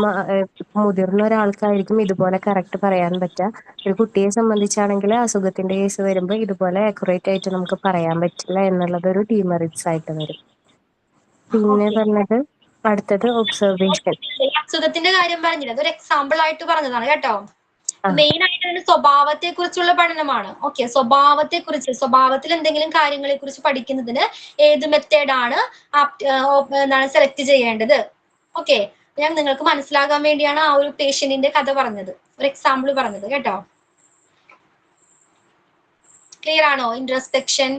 മുതിർന്ന ഒരാൾക്കായിരിക്കും ഇതുപോലെ കറക്റ്റ് പറയാൻ പറ്റുക. ഒരു കുട്ടിയെ സംബന്ധിച്ചാണെങ്കിൽ അസുഖത്തിന്റെ കേസ് വരുമ്പോൾ ഇതുപോലെ അക്യുറേറ്റ് ആയിട്ട് നമുക്ക് പറയാൻ പറ്റില്ല എന്നുള്ളത് ഒരു ഡിമെറിറ്റ്സ് ആയിട്ട് വരും. പിന്നെ പറഞ്ഞത് അടുത്തത് ഒബ്സർവേഷൻ. അസുഖത്തിന്റെ കാര്യം പറഞ്ഞില്ല, അതൊരു എക്സാമ്പിൾ ആയിട്ട് പറഞ്ഞതാണ് കേട്ടോ. മെയിൻ ആയിട്ട് സ്വഭാവത്തെ കുറിച്ചുള്ള പഠനമാണ്. ഓക്കെ, സ്വഭാവത്തിൽ എന്തെങ്കിലും കാര്യങ്ങളെ കുറിച്ച് പഠിക്കുന്നതിന് ഏത് മെത്തേഡാണ് സെലക്ട് ചെയ്യേണ്ടത്? ഓക്കെ, ഞാൻ നിങ്ങൾക്ക് മനസ്സിലാകാൻ വേണ്ടിയാണ് ആ ഒരു പേഷ്യന്റിന്റെ കഥ പറഞ്ഞത്, ഒരു എക്സാമ്പിൾ പറഞ്ഞത് കേട്ടോ. ക്ലിയർ ആണോ? ഇൻട്രോസ്പെക്ഷൻ.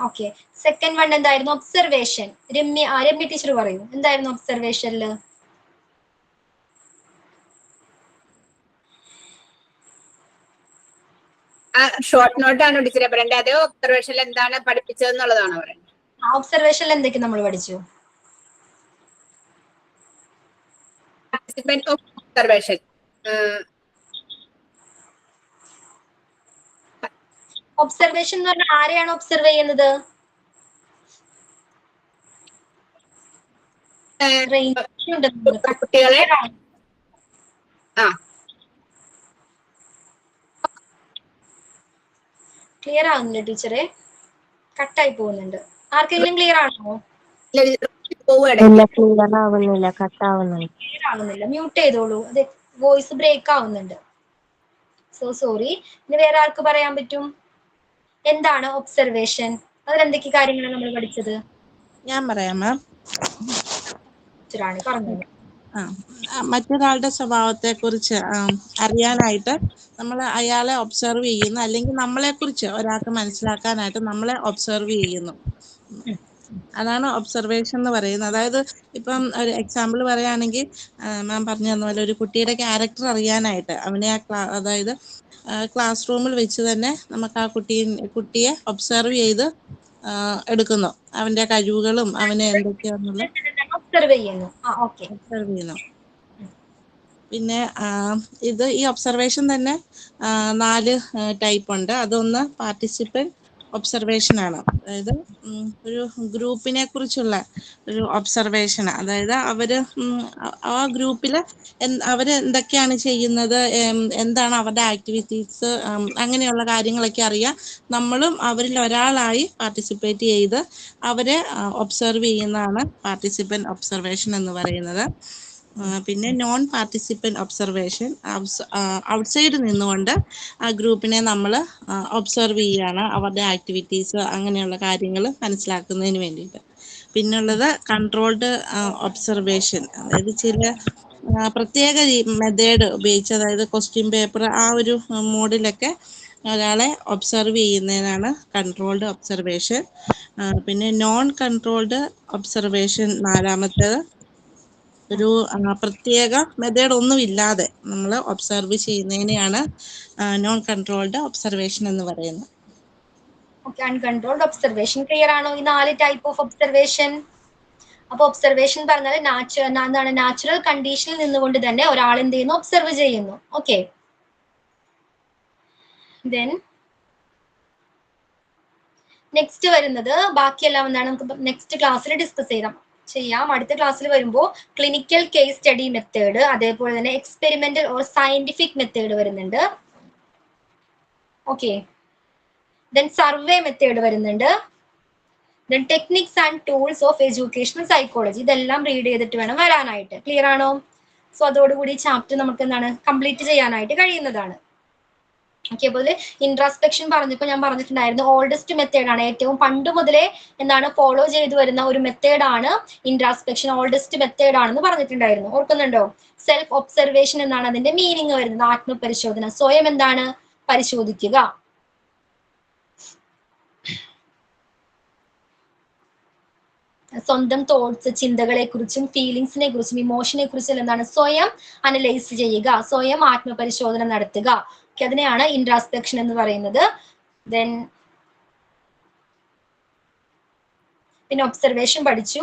ഓക്കെ, സെക്കൻഡ് വൺ എന്തായിരുന്നു? ഒബ്സർവേഷൻ. രമ്യ ടീച്ചർ പറയൂ, എന്തായിരുന്നു ഒബ്സർവേഷനില്? ഷോർട്ട് നോട്ടാണ് ടീച്ചറെ പറയേണ്ടത്, അതോ ഒബ്സർവേഷനിൽ എന്താണ് പഠിപ്പിച്ചത് എന്നുള്ളതാണോ പറയുന്നത്? ഒബ്സർവേഷനിൽ എന്തൊക്കെ നമ്മൾ പഠിച്ചു? Participant of observation. ഒബ്സർവേഷൻ എന്ന് പറഞ്ഞാൽ ആരെയാണ് ഒബ്സർവ് ചെയ്യുന്നത്? കുട്ടികളെ. ക്ലിയർ ആവുന്നില്ല ടീച്ചറെ, കട്ടായി പോകുന്നുണ്ട്. ആർക്കെങ്കിലും ക്ലിയർ ആണോ? ക്ലിയർ ആവുന്നില്ല, മ്യൂട്ട് ചെയ്തോളൂ, അത് വോയിസ് ബ്രേക്ക് ആവുന്നുണ്ട്. സോറി. ഇനി വേറെ ആർക്ക് പറയാൻ പറ്റും? എന്താണ് ഒബ്സർവേഷൻ? അതിലെന്തൊക്കെ കാര്യങ്ങളാണ് നമ്മൾ പഠിച്ചത്? ഞാൻ പറയാം മാം. പറഞ്ഞത് മറ്റൊരാളുടെ സ്വഭാവത്തെ കുറിച്ച് അറിയാനായിട്ട് നമ്മൾ അയാളെ ഒബ്സർവ് ചെയ്യുന്നു, അല്ലെങ്കിൽ നമ്മളെ കുറിച്ച് ഒരാൾക്ക് മനസ്സിലാക്കാനായിട്ട് നമ്മളെ ഒബ്സർവ് ചെയ്യുന്നു. അതാണ് ഒബ്സർവേഷൻ എന്ന് പറയുന്നത്. അതായത് ഇപ്പം ഒരു എക്സാമ്പിൾ പറയുകയാണെങ്കിൽ മാം പറഞ്ഞു തന്ന പോലെ ഒരു കുട്ടിയുടെ ക്യാരക്ടർ അറിയാനായിട്ട് അവനെ അതായത് ക്ലാസ് റൂമിൽ വെച്ച് തന്നെ നമുക്ക് ആ കുട്ടിയെ ഒബ്സർവ് ചെയ്ത് എടുക്കുന്നു, അവന്റെ കഴിവുകളും അവനെ എന്തൊക്കെയാണെന്നുള്ള ഒബ്സർവ് ചെയ്യുന്നു. പിന്നെ ഈ ഒബ്സർവേഷൻ തന്നെ 4 ടൈപ്പ് ഉണ്ട്. അതൊന്ന് പാർട്ടിസിപ്പന്റ്, ഒബ്സർവേഷൻ ആണ്. അതായത് ഒരു ഗ്രൂപ്പിനെ കുറിച്ചുള്ള ഒരു ഒബ്സർവേഷൻ. അതായത് ആ ഗ്രൂപ്പില് അവര് എന്തൊക്കെയാണ് ചെയ്യുന്നത്, എന്താണ് അവരുടെ ആക്ടിവിറ്റീസ്, അങ്ങനെയുള്ള കാര്യങ്ങളൊക്കെ അറിയാൻ നമ്മളും അവരിൽ ഒരാളായി പാർട്ടിസിപ്പേറ്റ് ചെയ്ത് അവരെ ഒബ്സർവ് ചെയ്യുന്നതാണ് പാർട്ടിസിപ്പന്റ് ഒബ്സർവേഷൻ എന്ന് പറയുന്നത്. പിന്നെ നോൺ പാർട്ടിസിപ്പന്റ് ഒബ്സർവേഷൻ, ഔട്ട്സൈഡ് നിന്നുകൊണ്ട് ആ ഗ്രൂപ്പിനെ നമ്മൾ ഒബ്സർവ് ചെയ്യുകയാണ്, അവരുടെ ആക്ടിവിറ്റീസ് അങ്ങനെയുള്ള കാര്യങ്ങൾ മനസ്സിലാക്കുന്നതിന് വേണ്ടിയിട്ട്. പിന്നുള്ളത് കൺട്രോൾഡ് ഒബ്സർവേഷൻ, അതായത് ചില പ്രത്യേക മെത്തേഡ് ഉപയോഗിച്ച്, അതായത് ക്വസ്റ്റ്യൻ പേപ്പർ ആ ഒരു മോഡിലൊക്കെ ഒരാളെ ഒബ്സർവ് ചെയ്യുന്നതിനാണ് കൺട്രോൾഡ് ഒബ്സർവേഷൻ. പിന്നെ നോൺ കൺട്രോൾഡ് ഒബ്സർവേഷൻ നാലാമത്തേത്, ഒരു പ്രത്യേക മെത്തേഡ് ഒന്നും ഇല്ലാതെ നമ്മൾ ഒബ്സർവ് ചെയ്യുന്നതിനെയാണ് നോൺ കൺട്രോൾഡ് ഒബ്സർവേഷൻ എന്ന് പറയുന്നത്. അൺകൺട്രോൾഡ് ഒബ്സർവേഷൻ ക്ലിയർ ആണോ? ഈ 4 ടൈപ്പ് ഓഫ് ഒബ്സർവേഷൻ. അപ്പൊ ഒബ്സർവേഷൻ പറഞ്ഞാൽ എന്താണ്, നാച്ചുറൽ കണ്ടീഷനിൽ നിന്നുകൊണ്ട് തന്നെ ഒരാൾ എന്ത് ചെയ്യുന്നു, ഒബ്സർവ് ചെയ്യുന്നു. ഓക്കെ, ദെൻ നെക്സ്റ്റ് വരുന്നത് ബാക്കിയെല്ലാം എന്താണ് നമുക്ക് നെക്സ്റ്റ് ക്ലാസ്സിൽ ഡിസ്കസ് ചെയ്യാം. അടുത്ത ക്ലാസ്സിൽ വരുമ്പോൾ ക്ലിനിക്കൽ കേസ് സ്റ്റഡി മെത്തേഡ്, അതേപോലെ തന്നെ എക്സ്പെരിമെന്റൽ ഓർ സയന്റിഫിക് മെത്തേഡ് വരുന്നുണ്ട്. ഓക്കെ, ദെൻ സർവേ മെത്തേഡ് വരുന്നുണ്ട്. Then techniques and tools of educational psychology. ഇതെല്ലാം റീഡ് ചെയ്തിട്ട് വേണം വരാനായിട്ട്. ക്ലിയർ ആണോ? സോ അതോടുകൂടി ചാപ്റ്റർ നമുക്ക് എന്താണ് കംപ്ലീറ്റ് ചെയ്യാനായിട്ട് കഴിയുന്നതാണ്. ഓക്കെ, അതുപോലെ ഇൻട്രാസ്പെക്ഷൻ പറഞ്ഞപ്പോൾ ഞാൻ പറഞ്ഞിട്ടുണ്ടായിരുന്നു ഓൾഡസ്റ്റ് മെത്തേഡ് ആണ്, ഏറ്റവും പണ്ട് മുതലേ എന്താണ് ഫോളോ ചെയ്തു വരുന്ന ഒരു മെത്തേഡ് ആണ് ഇൻട്രാസ്പെക്ഷൻ. ഓൾഡസ്റ്റ് മെത്തേഡ് ആണെന്ന് പറഞ്ഞിട്ടുണ്ടായിരുന്നു, ഓർക്കുന്നുണ്ടോ? സെൽഫ് ഒബ്സർവേഷൻ എന്നാണ് അതിന്റെ മീനിങ് വരുന്നത്. ആത്മപരിശോധന, സ്വയം എന്താണ് പരിശോധിക്കുക. സ്വന്തം തോട്ട്സ്, ചിന്തകളെ കുറിച്ചും ഫീലിങ്സിനെ കുറിച്ചും ഇമോഷനെ കുറിച്ചും എന്താണ് സ്വയം അനലൈസ് ചെയ്യുക, സ്വയം ആത്മപരിശോധന നടത്തുക. അതിനെയാണ് ഇൻട്രാസ്പെക്ഷൻ എന്ന് പറയുന്നത്. ദെൻ പിന്നെ ഒബ്സർവേഷൻ പഠിച്ചു.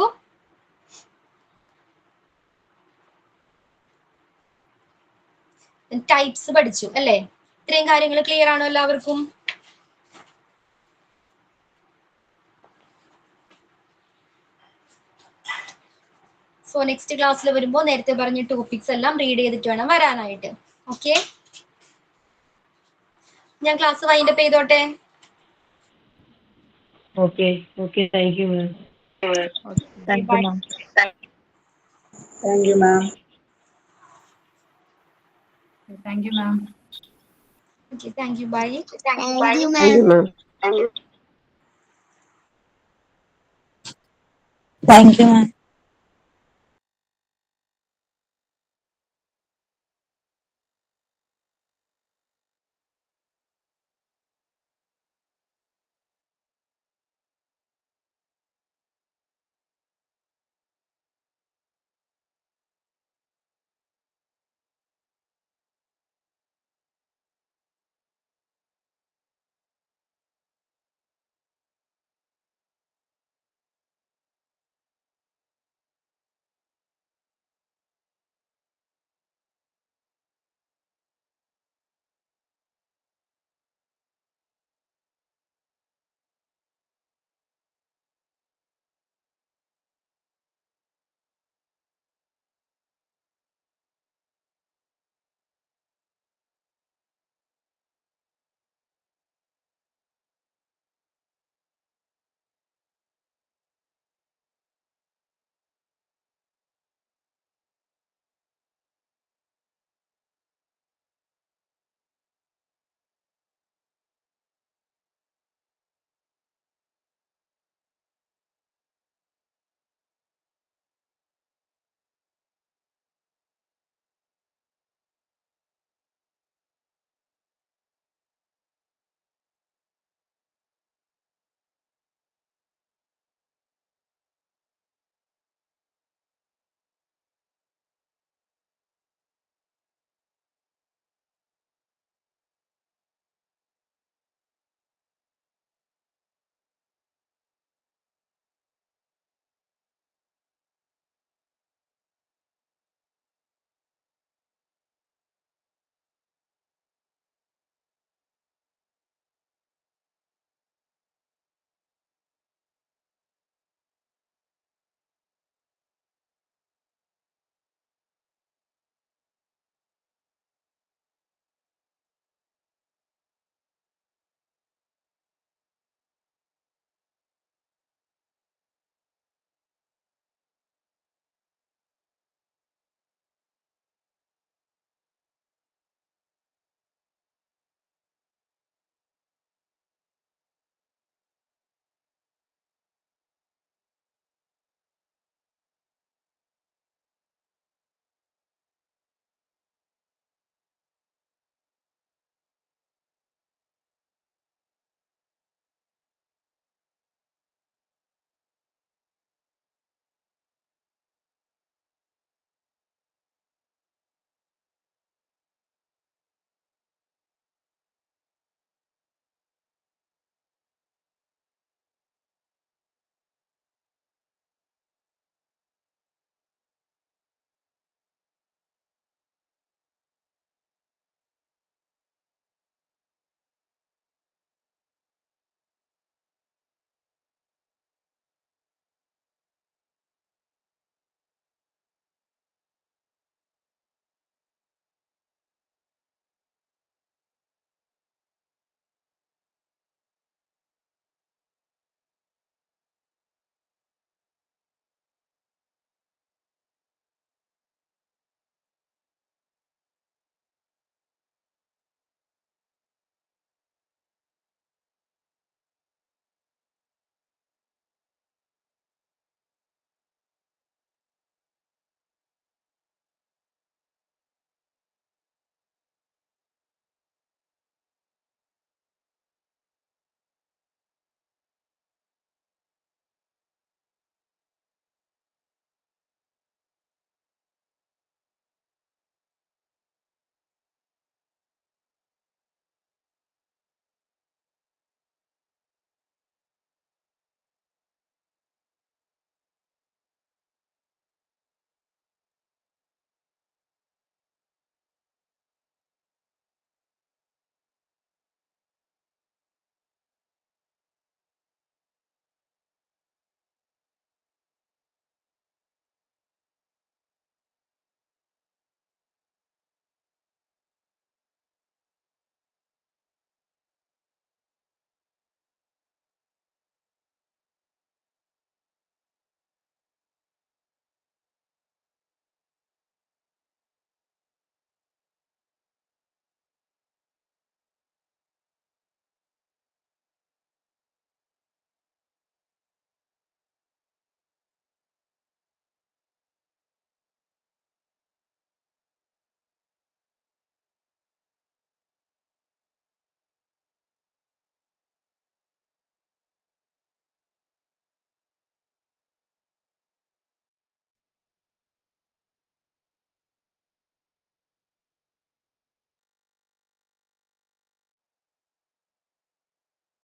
ടൈപ്സ് പഠിച്ചു അല്ലേ? ഇത്രയും കാര്യങ്ങൾ ക്ലിയർ ആണോ എല്ലാവർക്കും? സോ നെക്സ്റ്റ് ക്ലാസ്സിൽ വരുമ്പോൾ നേരത്തെ പറഞ്ഞ ടോപ്പിക്സ് എല്ലാം റീഡ് ചെയ്തിട്ട് വേണം വരാനായിട്ട്. ഓക്കെ, ഞാൻ ക്ലാസ് വൈൻഡപ്പ് ചെയ്തോട്ടെ? Okay, thank you ma'am. Thank you ma'am. Thank you ma'am. Thank you ma'am. Okay, thank you, bye. Thank you, ma'am. Thank you, ma'am.